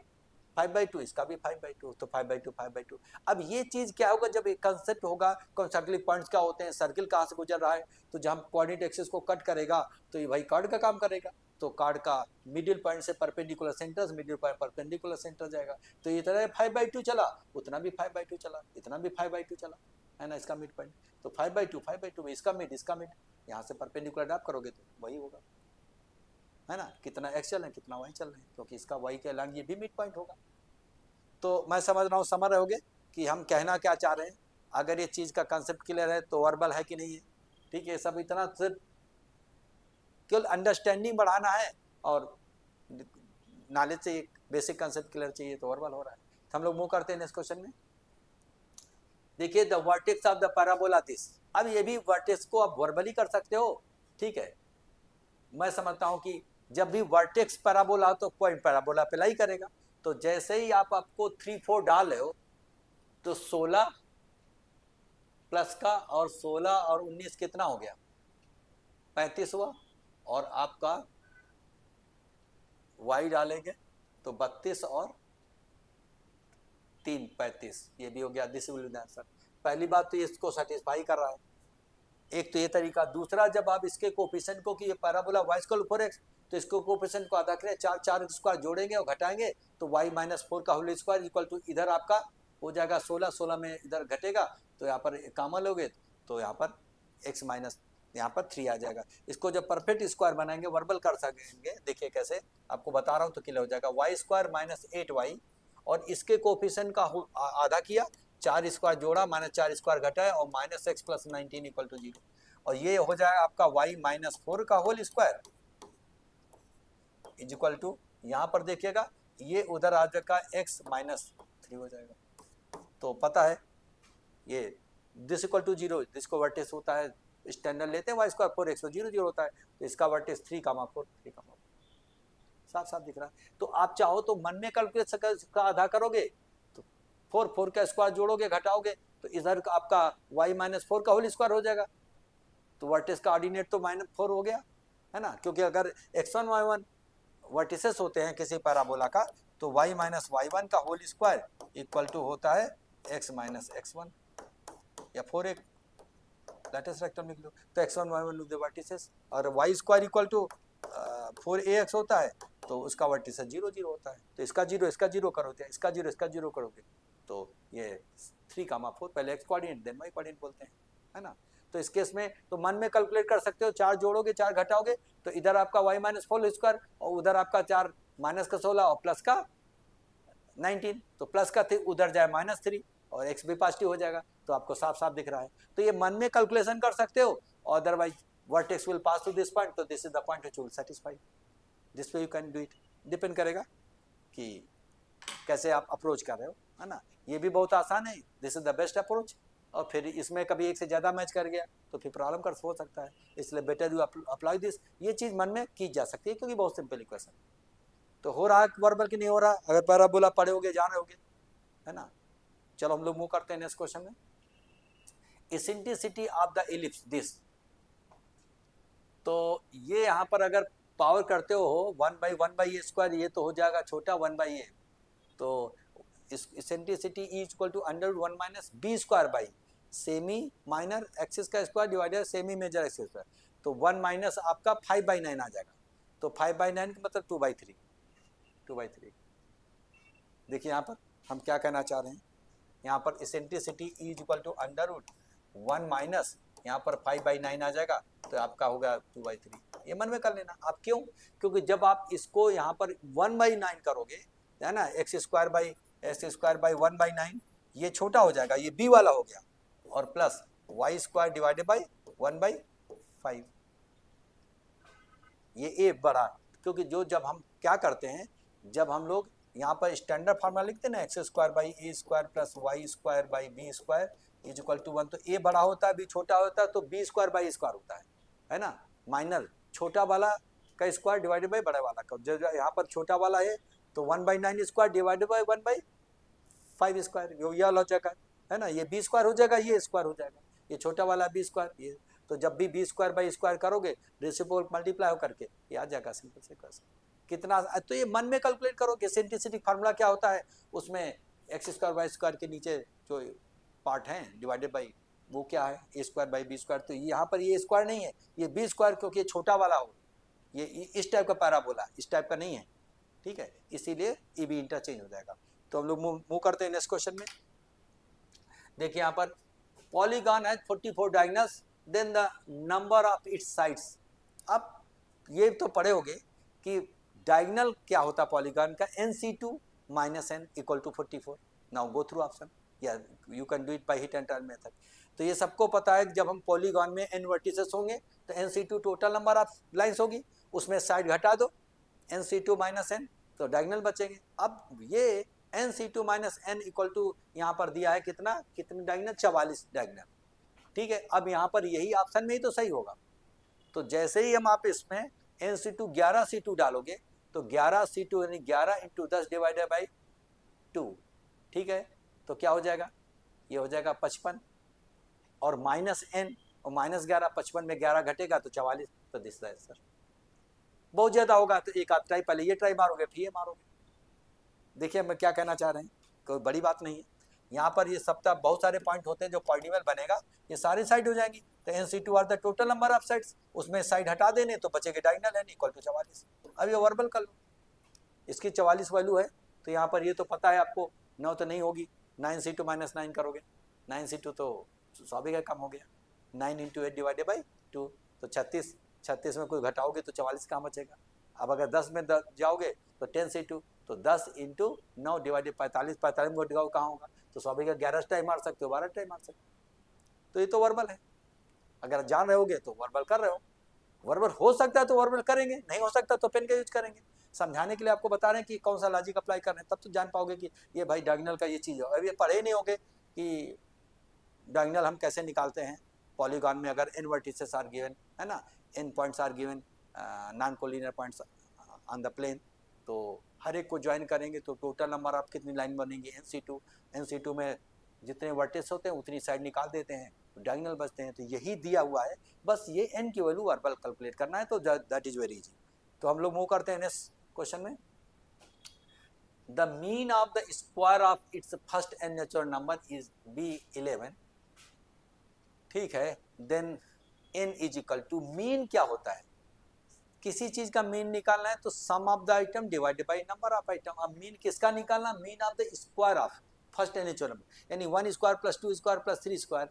5/2, इसका भी 5/2, तो 5/2। अब ये चीज क्या होगा, जब एक कंसेप्ट होगा कॉन्सेंट्रिक पॉइंट्स क्या होते हैं, सर्किल कहाँ से गुजर रहा है, तो जब हम कोऑर्डिनेट एक्सिस को कट करेगा तो ये भाई कार्ड का काम करेगा। तो कार्ड का मिडिल पॉइंट से perpendicular centre, middle point perpendicular centre जाएगा। तो ये तरह 5/2 चला, उतना भी 5/2 चला, इतना भी 5/2 चला, है ना, इसका मिड पॉइंट। तो 5/2 इसका मिड, यहाँ से परपेंडिकुलर ड्रॉप करोगे तो वही होगा, है ना, कितना एक्स चल रहे हैं कितना वाई चल रहे हैं, क्योंकि इसका वाई के अलग ये भी मिड पॉइंट होगा। तो मैं समझ रहा हूँ, समझ रहे होगे कि हम कहना क्या चाह रहे हैं। अगर ये चीज़ का कंसेप्ट क्लियर है तो वर्बल है कि नहीं है, ठीक है। सब इतना सिर्फ केवल अंडरस्टैंडिंग बढ़ाना है और नॉलेज से एक बेसिक कंसेप्ट क्लियर चाहिए तो वर्बल हो रहा है। तो हम लोग मूव करते हैं नेक्स्ट क्वेश्चन में। देखिए the vertex of the parabola this, अब ये भी वर्टेक्स को आप वर्बली कर सकते हो, ठीक है। मैं समझता हूं कि जब भी वर्टेक्स पैराबोला हो तो पॉइंट पैराबोला पे लाई करेगा। तो जैसे ही आपको 3 4 डाल रहे हो तो 16 प्लस का और 16 और 19 कितना हो गया, 35 हुआ। और आपका y डालेंगे तो 32 और 3 35, ये भी हो गया। This will be the answer. पहली बात तो ये इसको सेटिस्फाई कर रहा है, एक तो ये तरीका। दूसरा, जब आप इसके कोफिशिएंट को कि ये पैराबोला y इक्वल 4x, तो इसको कोफिशिएंट को आधा करें, 4 4 स्क्वायर जोड़ेंगे और घटाएंगे तो y माइनस 4 का होल स्क्वायर इक्वल टू इधर आपका हो जाएगा 16, 16 में इधर घटेगा तो यहाँ पर कॉमन लोगे तो यहाँ पर x माइनस यहाँ पर 3 आ जाएगा। इसको जब परफेक्ट स्क्वायर बनाएंगे वर्बल कर सकेंगे, देखिए कैसे आपको बता रहा हूँ तो क्लियर हो जाएगा। y स्क्वायर माइनस 8y और इसके कोफिशिएंट का आधा किया, 4 स्क्वायर जोड़ा माइनस 4 स्क्वायर घटाया और minus x plus 19 equal to 0। और ये हो जाएगा आपका y माइनस 4 का whole square is equal to, यहाँ पर देखिएगा ये उधर आ जाएगा x माइनस 3 हो जाएगा। तो पता है ये दिस इक्वल टू 0, जिसको वर्टेक्स होता है स्टैंडर्ड लेते हैं y स्क्वायर 4x तो 0 0 होता है, तो इसका वर्टेक्स 3 कामा 4 3 कामा 4 साफ साफ दिख रहा है। तो आप चाहो तो मन में कैलकुलेट का आधा करोगे तो 4 4 का स्क्वायर जोड़ोगे घटाओगे तो इधर आपका y माइनस 4 का होल स्क्वायर हो जाएगा। तो वर्टेक्स का ऑर्डिनेट तो माइनस 4 हो गया है ना, क्योंकि अगर x1 y1 वर्टिसेस होते हैं किसी पैराबोला का तो y माइनस y1 का होल स्क्वायर इक्वल टू होता है x माइनस x1 या 4x, लेटेस्ट रेक्टम लिख लो। तो x1 y1 द वर्टिसेस और y square equal to 4ax होता है तो उसका वर्टिसेस 0 0 होता है। तो इसका 0 करोगे, इसका 0 करोगे तो ये 3 कामा 4, पहले x coordinate then y coordinate बोलते हैं, है ना। तो इस केस में तो मन में कैलकुलेट कर सकते हो, 4 जोड़ोगे 4 घटाओगे तो इधर आपका y माइनस 4 स्क्वायर और उधर आपका 4 माइनस का 16 और प्लस का 19, तो प्लस का उधर जाए माइनस 3 और x भी पॉजिटिव हो जाएगा। तो आपको साफ साफ दिख रहा है। तो ये मन में कैलकुलेशन कर सकते हो, otherwise vertex will pass to this point, तो this is the point which will satisfy. This way you can do it, depend करेगा कि कैसे आप अप्रोच कर रहे हो, है ना। ये भी बहुत आसान है, this is the best approach. और फिर इसमें कभी एक से ज़्यादा मैच कर गया तो फिर प्रॉब्लम कर हो सकता है, इसलिए बेटर यू अप्लाई दिस। ये चीज़ मन में की जा सकती है क्योंकि बहुत सिंपल इक्वेशन। तो हो रहा है वर्बल की नहीं हो रहा, अगर पैराबोला पढ़े होगे जान रहे होगे, है ना। चलो हम लोग मूव करते हैं नेक्स्ट क्वेश्चन में। Eccentricity of the ellipse this, तो ये यहाँ पर अगर पावर करते हो 1/1 स्क्वायर, ये तो हो जाएगा छोटा 1/a, तो eccentricity e equal to √1 minus B square by semi minor axis का square divided semi major axis square. तो 1 माइनस आपका 5/9 आ जाएगा, तो 5/9 का मतलब 2/3। देखिए यहाँ पर हम क्या कहना चाह रहे हैं, यहाँ पर eccentricity e equal to √1 minus यहाँ पर 5/9 आ जाएगा तो आपका होगा 2/3। ये मन में कर लेना आप, क्यों, क्योंकि जब आप इसको यहाँ पर 1/9 करोगे, है ना, x स्क्वायर बाई 1/9, ये छोटा हो जाएगा, ये b वाला हो गया, और plus y square divided by 1/5, ये a बढ़ा। क्योंकि जब हम क्या करते हैं, जब हम लोग यहाँ पर स्टैंडर्ड फार्मूला लिखते हैं ना, x square by a square plus y square by b square is equal to 1, तो a बड़ा होता है b छोटा होता है, तो b स्क्वायर बाई स्क्वायर होता है ना। माइनर छोटा वाला का स्क्वायर डिवाइडेड बाई बड़ा वाला का, जो यहाँ पर छोटा वाला है तो 1/9 स्क्वायर डिवाइडेड बाई 1/5 स्क्वायर, यह लॉजिक है ना। ये b स्क्वायर हो जाएगा, ये स्क्वायर हो जाएगा, ये छोटा वाला b स्क्वायर, ये तो जब भी b स्क्वायर बाई स्क्वायर करोगे रेसिप्रोकल मल्टीप्लाई हो करके ये आ जाएगा सिंपल से क्वेश्चन। कितना, तो ये मन में कैलकुलेट करो कि इसेंट्रिसिटी फार्मूला क्या होता है, उसमें एक्स स्क्वायर बाई स्क्वायर के नीचे जो पार्ट है डिवाइडेड बाई वो क्या है, ए स्क्वायर बाई बी स्क्वायर। तो यहाँ पर ये स्क्वायर नहीं है, ये बी स्क्वायर, क्योंकि ये छोटा वाला हो, ये इस टाइप का पैराबोला, इस टाइप का नहीं है, ठीक है, इसीलिए ये भी इंटरचेंज हो जाएगा। तो हम लोग मूव करते हैं नेक्स्ट क्वेश्चन में। देखिए यहाँ पर polygon has 44 diagonals, then the number of its sides. अब ये तो पढ़े होगे कि डायगोनल क्या होता है पॉलीगॉन का, NC2 - n equal to 44। Now go through option, या you can do it by hit and turn method. तो ये सबको पता है कि जब हम पॉलीगॉन में n वर्टिसेस होंगे तो NC2 total number of lines होगी, उसमें साइड घटा दो NC2 माइनस n, तो डायगोनल बचेंगे। अब ये NC2 minus n equal to यहाँ पर दिया है कितना, कितने डायगोनल, 44 डायगोनल, ठीक है। अब यहाँ पर यही ऑप्शन में ही तो सही होगा। तो जैसे ही हम आप इसमें NC2 11C2 डालोगे तो 11C2 यानी 11 इंटू 10 डिवाइडेड बाई 2, ठीक है। तो क्या हो जाएगा, ये हो जाएगा 55 और माइनस n और माइनस 11, 55 में 11 घटेगा तो 44, तो दिस है सर। बहुत ज़्यादा होगा तो एक आध ट्राई, पहले ये ट्राई मारोगे फिर ये मारोगे। देखिए मैं क्या कहना चाह रहे हैं, कोई बड़ी बात नहीं है। यहाँ पर ये सप्ताह बहुत सारे पॉइंट होते हैं जो पॉलिनोमियल बनेगा, ये सारी साइड हो जाएंगी। तो NC2 are the total number of sides, उसमें साइड हटा देने तो बचेगा डायगोनल n इक्वल टू 44। अब ये वर्बल कर लो, इसकी 44 वैल्यू है, तो यहाँ पर ये तो पता है आपको 9 तो नहीं होगी, 9C2 माइनस 9 करोगे, 9C2 तो स्वाभाविक है कम हो गया, 9 इंटू 8 डिवाइडेड बाई 2 तो 36, 36 में कुछ घटाओगे तो 44 कहाँ बचेगा। अब अगर 10 में जाओगे तो 10C2, तो 10 इंटू 9 डिवाइडेड 45, 45 में घटाओ कहाँ होगा, तो स्वाभाविक 11 टाइम मार सकते हो, 12 टाइम मार सकते हो। तो ये तो वर्बल है, अगर जान रहे होगे तो वर्बल कर रहे हो। वर्बल हो सकता है तो वर्बल करेंगे, नहीं हो सकता तो पेन का यूज करेंगे। समझाने के लिए आपको बता रहे हैं कि कौन सा लॉजिक अप्लाई कर रहे हैं, तब तो जान पाओगे कि ये भाई डायगोनल का ये चीज़ है। अब ये पढ़े नहीं होगे कि डायगोनल हम कैसे निकालते हैं पॉलीगॉन में, अगर n वर्टिसेस आर गिवन है ना, n points are given, non collinear points on the plane, तो हर एक को ज्वाइन करेंगे तो टोटल नंबर आप कितनी लाइन बनेंगी NC2 में जितने वर्टिस होते हैं उतनी साइड निकाल देते हैं तो डायगोनल बचते हैं। तो यही दिया हुआ है, बस ये n की वैल्यू वर्बल कैलकुलेट करना है, तो दैट इज वेरी इजी। तो हम लोग मूव करते हैं नेक्स्ट क्वेश्चन में। The mean of the square of its first and natural number is B11, ठीक है। Then n is equal to, mean क्या होता है, किसी चीज का मीन निकालना है तो sum of the item divided by number of item. अब मीन किसका निकालना, mean of the square of first and natural number, यानी 1 square plus 2 square plus 3 square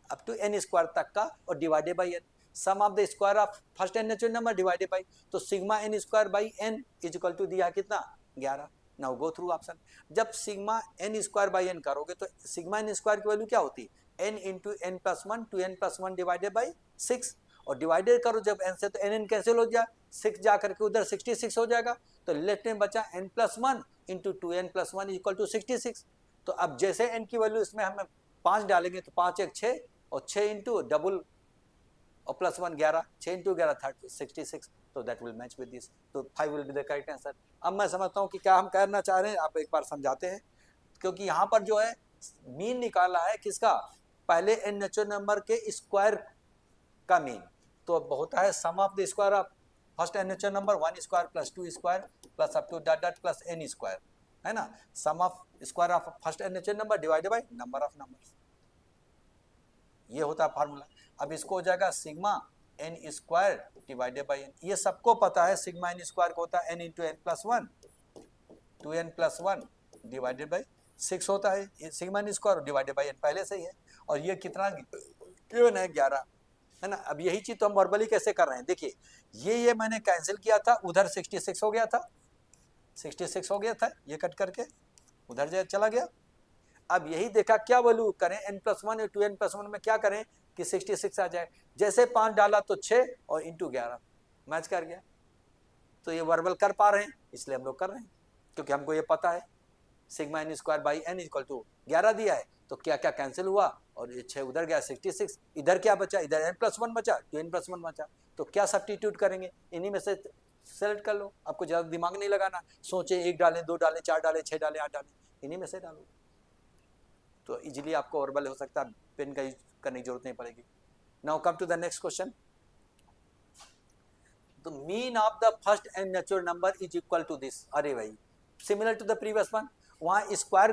up to n square तक का, और divided by n, sum of the square of first and natural number divided by, तो sigma n square by n is equal to दिया कितना, 11। Now go through option. जब sigma n square by n करोगे तो sigma n square की value क्या होती है, n into n plus 1 two n plus 1 divided by 6, और डिवाइडेड करो जब n से तो n कैंसिल हो जाए, 6 जा करके उधर 66 हो जाएगा, तो लेफ्ट में बचा n plus 1 into 2n plus 1 equal to 66। तो अब जैसे n की वैल्यू इसमें हमें 5 डालेंगे तो 5 1 6, और 6 इंटू डबल और प्लस 1 11, 6 इंटू 11 66, तो that will match with this, तो 5 will be the correct answer. अब मैं समझता हूँ कि क्या हम करना चाह रहे हैं, आप एक बार समझाते हैं, क्योंकि यहाँ पर जो है मीन निकालना है किसका, पहले n नेचुरल नंबर के स्क्वायर का मीन, तो अब होता है sum of the square of first n natural number 1 square plus 2 square plus up to dot dot plus n square, है ना, sum of square of first n natural number divided by number of numbers, ये होता है formula. अब इसको हो जाएगा sigma n square divided by n, ये सबको पता है सिग्मा n स्क्वायर को होता है n into n plus 1 2n plus 1 divided by 6 होता है, ये sigma n square divided by n पहले से ही है, और ये कितना गिवन है 11, है ना। अब यही चीज तो हम वर्बली कैसे कर रहे हैं, देखिए ये मैंने कैंसिल किया था, उधर 66 हो गया था, 66 हो गया था, ये कट करके उधर चला गया। अब यही देखा क्या वैल्यू करें, n प्लस 1 और 2n प्लस 1 में क्या करें कि 66 आ जाए, जैसे 5 डाला तो 6 और इंटू 11 मैच कर गया। तो ये वर्बल कर पा रहे हैं इसलिए हम लोग कर रहे हैं, क्योंकि हमको ये पता है sigma n square by n equal to 11 दिया है, तो क्या क्या कैंसिल हुआ और ये 6 उधर गया 66, इधर क्या बचा, इधर n प्लस 1 बचा, 2n प्लस 1 बचा, तो क्या सब्स्टिट्यूट करेंगे, इन्हीं में से सेलेक्ट कर लो, आपको ज़्यादा दिमाग नहीं लगाना, सोचे 1 डालें 2 डालें 4 डालें 6 डालें 8 डालें, इन्हीं में से डालो, तो इजीली आपको वर्बल हो सकता है, पेन का यूज करने की जरूरत नहीं पड़ेगी। Now come to the next question. The mean of the first and natural number is equal to this, अरे भाई similar to the previous one, वहाँ स्क्वायर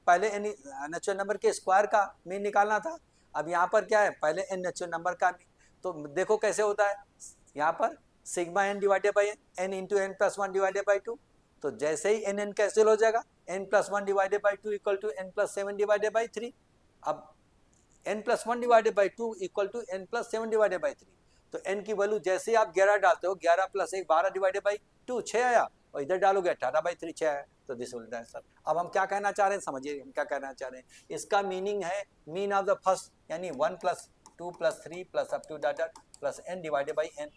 पहले एन नेचुरल नंबर के स्क्वायर का मीन निकालना था, अब यहाँ पर क्या है पहले एन नेचुरल नंबर का मीन, तो देखो कैसे होता है, यहाँ पर sigma n divided by n into n plus 1 divided by 2, तो जैसे ही एन कैंसिल हो जाएगा, n plus 1 divided by 2 equal to n plus 7 divided by 3, अब n plus 1 divided by 2 equal to n plus 7 divided by 3, तो n की value जैसे आप 11 डालते हो, 11 प्लस 1 12 डिवाइडेड बाई 2 6 आया, और इधर डालोगे 18 बाई 3 6 आया, तो दिस विल आंसर। अब हम क्या कहना चाह रहे हैं, समझिए हम क्या कहना चाह रहे हैं। इसका मीनिंग है मीन ऑफ द फर्स्ट, यानी 1 + 2 + 3 + up to dot plus n divided by n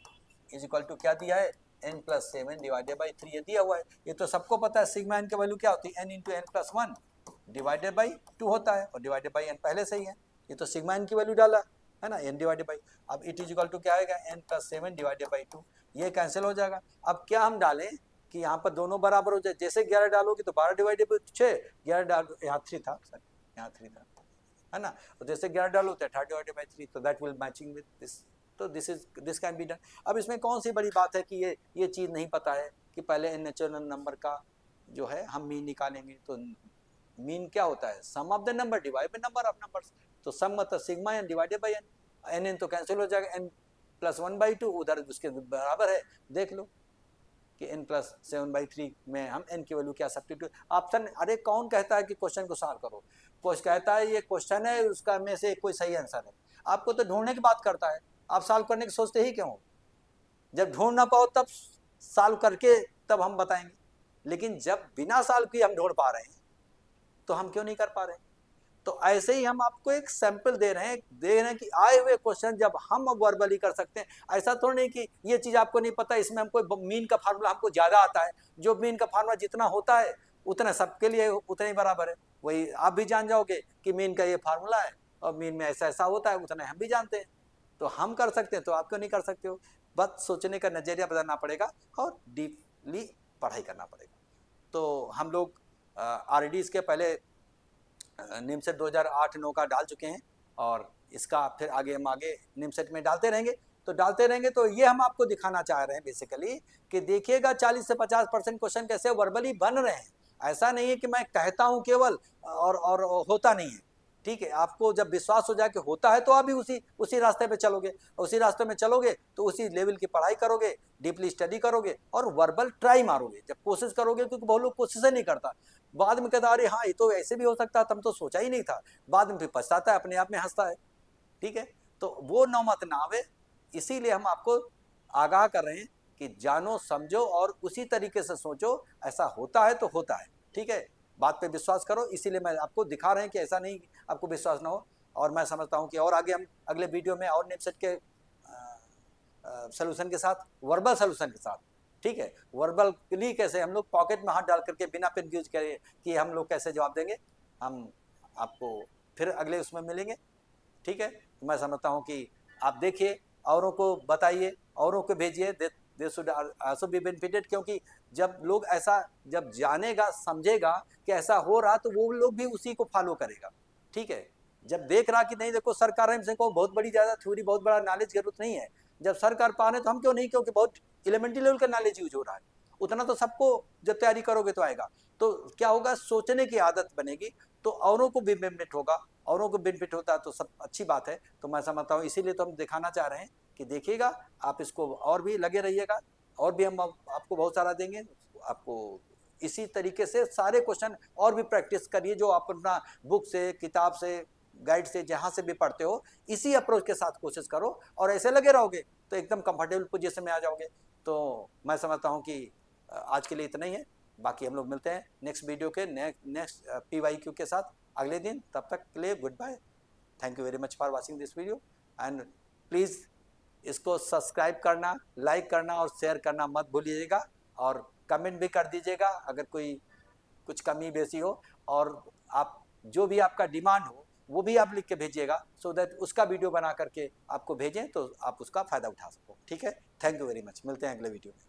is equal to क्या दिया है, n + 7 डिवाइडेड बाई 3 ये दिया हुआ है। ये तो सबको पता है सिग्मा n की वैल्यू क्या होती है, n × n + 1 डिवाइडेड बाई 2 होता है, और डिवाइडेड बाई n पहले से ही है। ये तो सिग्मा n की वैल्यू डाला है ना, n डिवाइडेड बाई, अब इट इज इक्वल टू क्या आएगा, n + 7 डिवाइडेड बाई 2, ये कैंसिल हो जाएगा। अब क्या हम डालें कि यहाँ पर दोनों बराबर हो जाए, जैसे 11 डालोगे तो 12 डिवाइडेड बाई 6, 11 डाल, यहाँ 3 था सर, यहाँ 3 था है ना, तो जैसे 11 डालो तो 18 डिवाइडेड बाई 3, तो that will matching with this, तो दिस कैन बी डन। अब इसमें कौन सी बड़ी बात है कि ये चीज़ नहीं पता है कि पहले नेचुरल नंबर का जो है हम मीन निकालेंगे, तो मीन क्या होता है, sum of the number divide by number of numbers, तो सम मतलब sigma n divided by n, n तो कैंसिल हो जाएगा, n + 1/2 उधर उसके बराबर है, देख लो कि n + 7/3 में हम n की वैल्यू क्या सब्स्टिट्यूट ऑप्शन, अरे कौन कहता है कि क्वेश्चन को सॉल्व करो, कुछ कहता है ये क्वेश्चन है उसका में से कोई सही आंसर है, आपको तो ढूंढने की बात करता है, आप सॉल्व करने की सोचते ही क्यों, जब ढूंढ ना पाओ तब सॉल्व करके तब हम बताएंगे, लेकिन जब बिना सॉल्व किए हम ढूंढ पा रहे हैं तो हम क्यों नहीं कर पा रहे। तो ऐसे ही हम आपको एक सैंपल दे रहे हैं कि आए हुए क्वेश्चन जब हम वर्बली कर सकते हैं, ऐसा थोड़ा नहीं कि ये चीज़ आपको नहीं पता, इसमें हमको मीन का फार्मूला हमको ज़्यादा आता है, जो मीन का फार्मूला जितना होता है उतना सबके लिए उतना ही बराबर है, वही आप भी जान जाओगे कि मीन का ये फार्मूला है और मीन में ऐसा ऐसा होता है, उतना हम भी जानते हैं, तो हम कर सकते हैं तो आप क्यों नहीं कर सकते हो। बस सोचने का नज़रिया बदलना पड़ेगा और डीपली पढ़ाई करना पड़ेगा। तो हम लोग RDs के पहले निमसेट 2008-9 का डाल चुके हैं, और इसका फिर आगे हम निमसेट में डालते रहेंगे, तो ये हम आपको दिखाना चाह रहे हैं बेसिकली कि देखिएगा 40 से 50% क्वेश्चन कैसे वर्बली बन रहे हैं, ऐसा नहीं है कि मैं कहता हूं केवल और होता नहीं है, ठीक है। आपको जब विश्वास हो जाए कि होता है तो आप भी उसी रास्ते पे चलोगे, उसी रास्ते में चलोगे तो उसी लेवल की पढ़ाई करोगे, डीपली स्टडी करोगे और वर्बल ट्राई मारोगे, जब कोशिश करोगे, क्योंकि बहुत लोग कोशिश नहीं करता, बाद में कहता अरे हाँ ये तो ऐसे भी हो सकता, तुम तो सोचा ही नहीं था, बाद में फिर पछताता है, अपने आप में हंसता है, ठीक है। तो वो नौबत ना आवे, इसीलिए हम आपको आगाह कर रहे हैं कि जानो समझो और उसी तरीके से सोचो, ऐसा होता है तो होता है, ठीक है, बात पे विश्वास करो, इसीलिए मैं आपको दिखा रहे हैं कि ऐसा नहीं आपको विश्वास ना हो। और मैं समझता हूँ कि और आगे हम अगले वीडियो में और निमसेट के सोल्यूशन के साथ, वर्बल सोल्यूशन के साथ, ठीक है, वर्बली कैसे हम लोग पॉकेट में हाथ डाल करके बिना पेन यूज करे कि हम लोग कैसे जवाब देंगे, हम आपको फिर अगले उसमें मिलेंगे, ठीक है। तो मैं समझता हूँ कि आप देखिए, औरों को बताइए, औरों को भेजिए, they should also be benefited, क्योंकि जब लोग ऐसा जब जानेगा समझेगा कि ऐसा हो रहा, तो वो लोग भी उसी को फॉलो करेगा, ठीक है। जब देख रहा कि नहीं देखो सर कर रहे हैं, को बहुत बड़ी ज़्यादा थ्योरी बहुत बड़ा नॉलेज जरूरत नहीं है, जब सर कर पा रहे तो हम क्यों नहीं, क्योंकि बहुत एलिमेंट्री लेवल का नॉलेज यूज हो रहा है, उतना तो सबको जब तैयारी करोगे तो आएगा, तो क्या होगा, सोचने की आदत बनेगी, तो औरों को भी बेनिफिट होगा, औरों को बेनिफिट होता है तो सब अच्छी बात है। तो मैं समझता हूँ इसीलिए तो हम दिखाना चाह रहे हैं कि देखिएगा, आप इसको और भी लगे रहिएगा, और भी हम आपको बहुत सारा देंगे, आपको इसी तरीके से सारे क्वेश्चन और भी प्रैक्टिस करिए, जो आप अपना बुक से, किताब से, गाइड से, जहाँ से भी पढ़ते हो, इसी अप्रोच के साथ कोशिश करो, और ऐसे लगे रहोगे तो एकदम कंफर्टेबल पोजीशन में आ जाओगे। तो मैं समझता हूँ कि आज के लिए इतना ही है, बाकी हम लोग मिलते हैं नेक्स्ट वीडियो के नेक्स्ट PYQ के साथ अगले दिन, तब तक के लिए good bye, thank you very much for watching this video, and please इसको सब्सक्राइब करना, लाइक करना और शेयर करना मत भूलिएगा, और कमेंट भी कर दीजिएगा अगर कोई कुछ कमी बेसी हो, और आप जो भी आपका डिमांड हो वो भी आप लिख के भेजिएगा, सो दैट उसका वीडियो बना करके आपको भेजें तो आप उसका फ़ायदा उठा सको, ठीक है। थैंक यू वेरी मच, मिलते हैं अगले वीडियो में।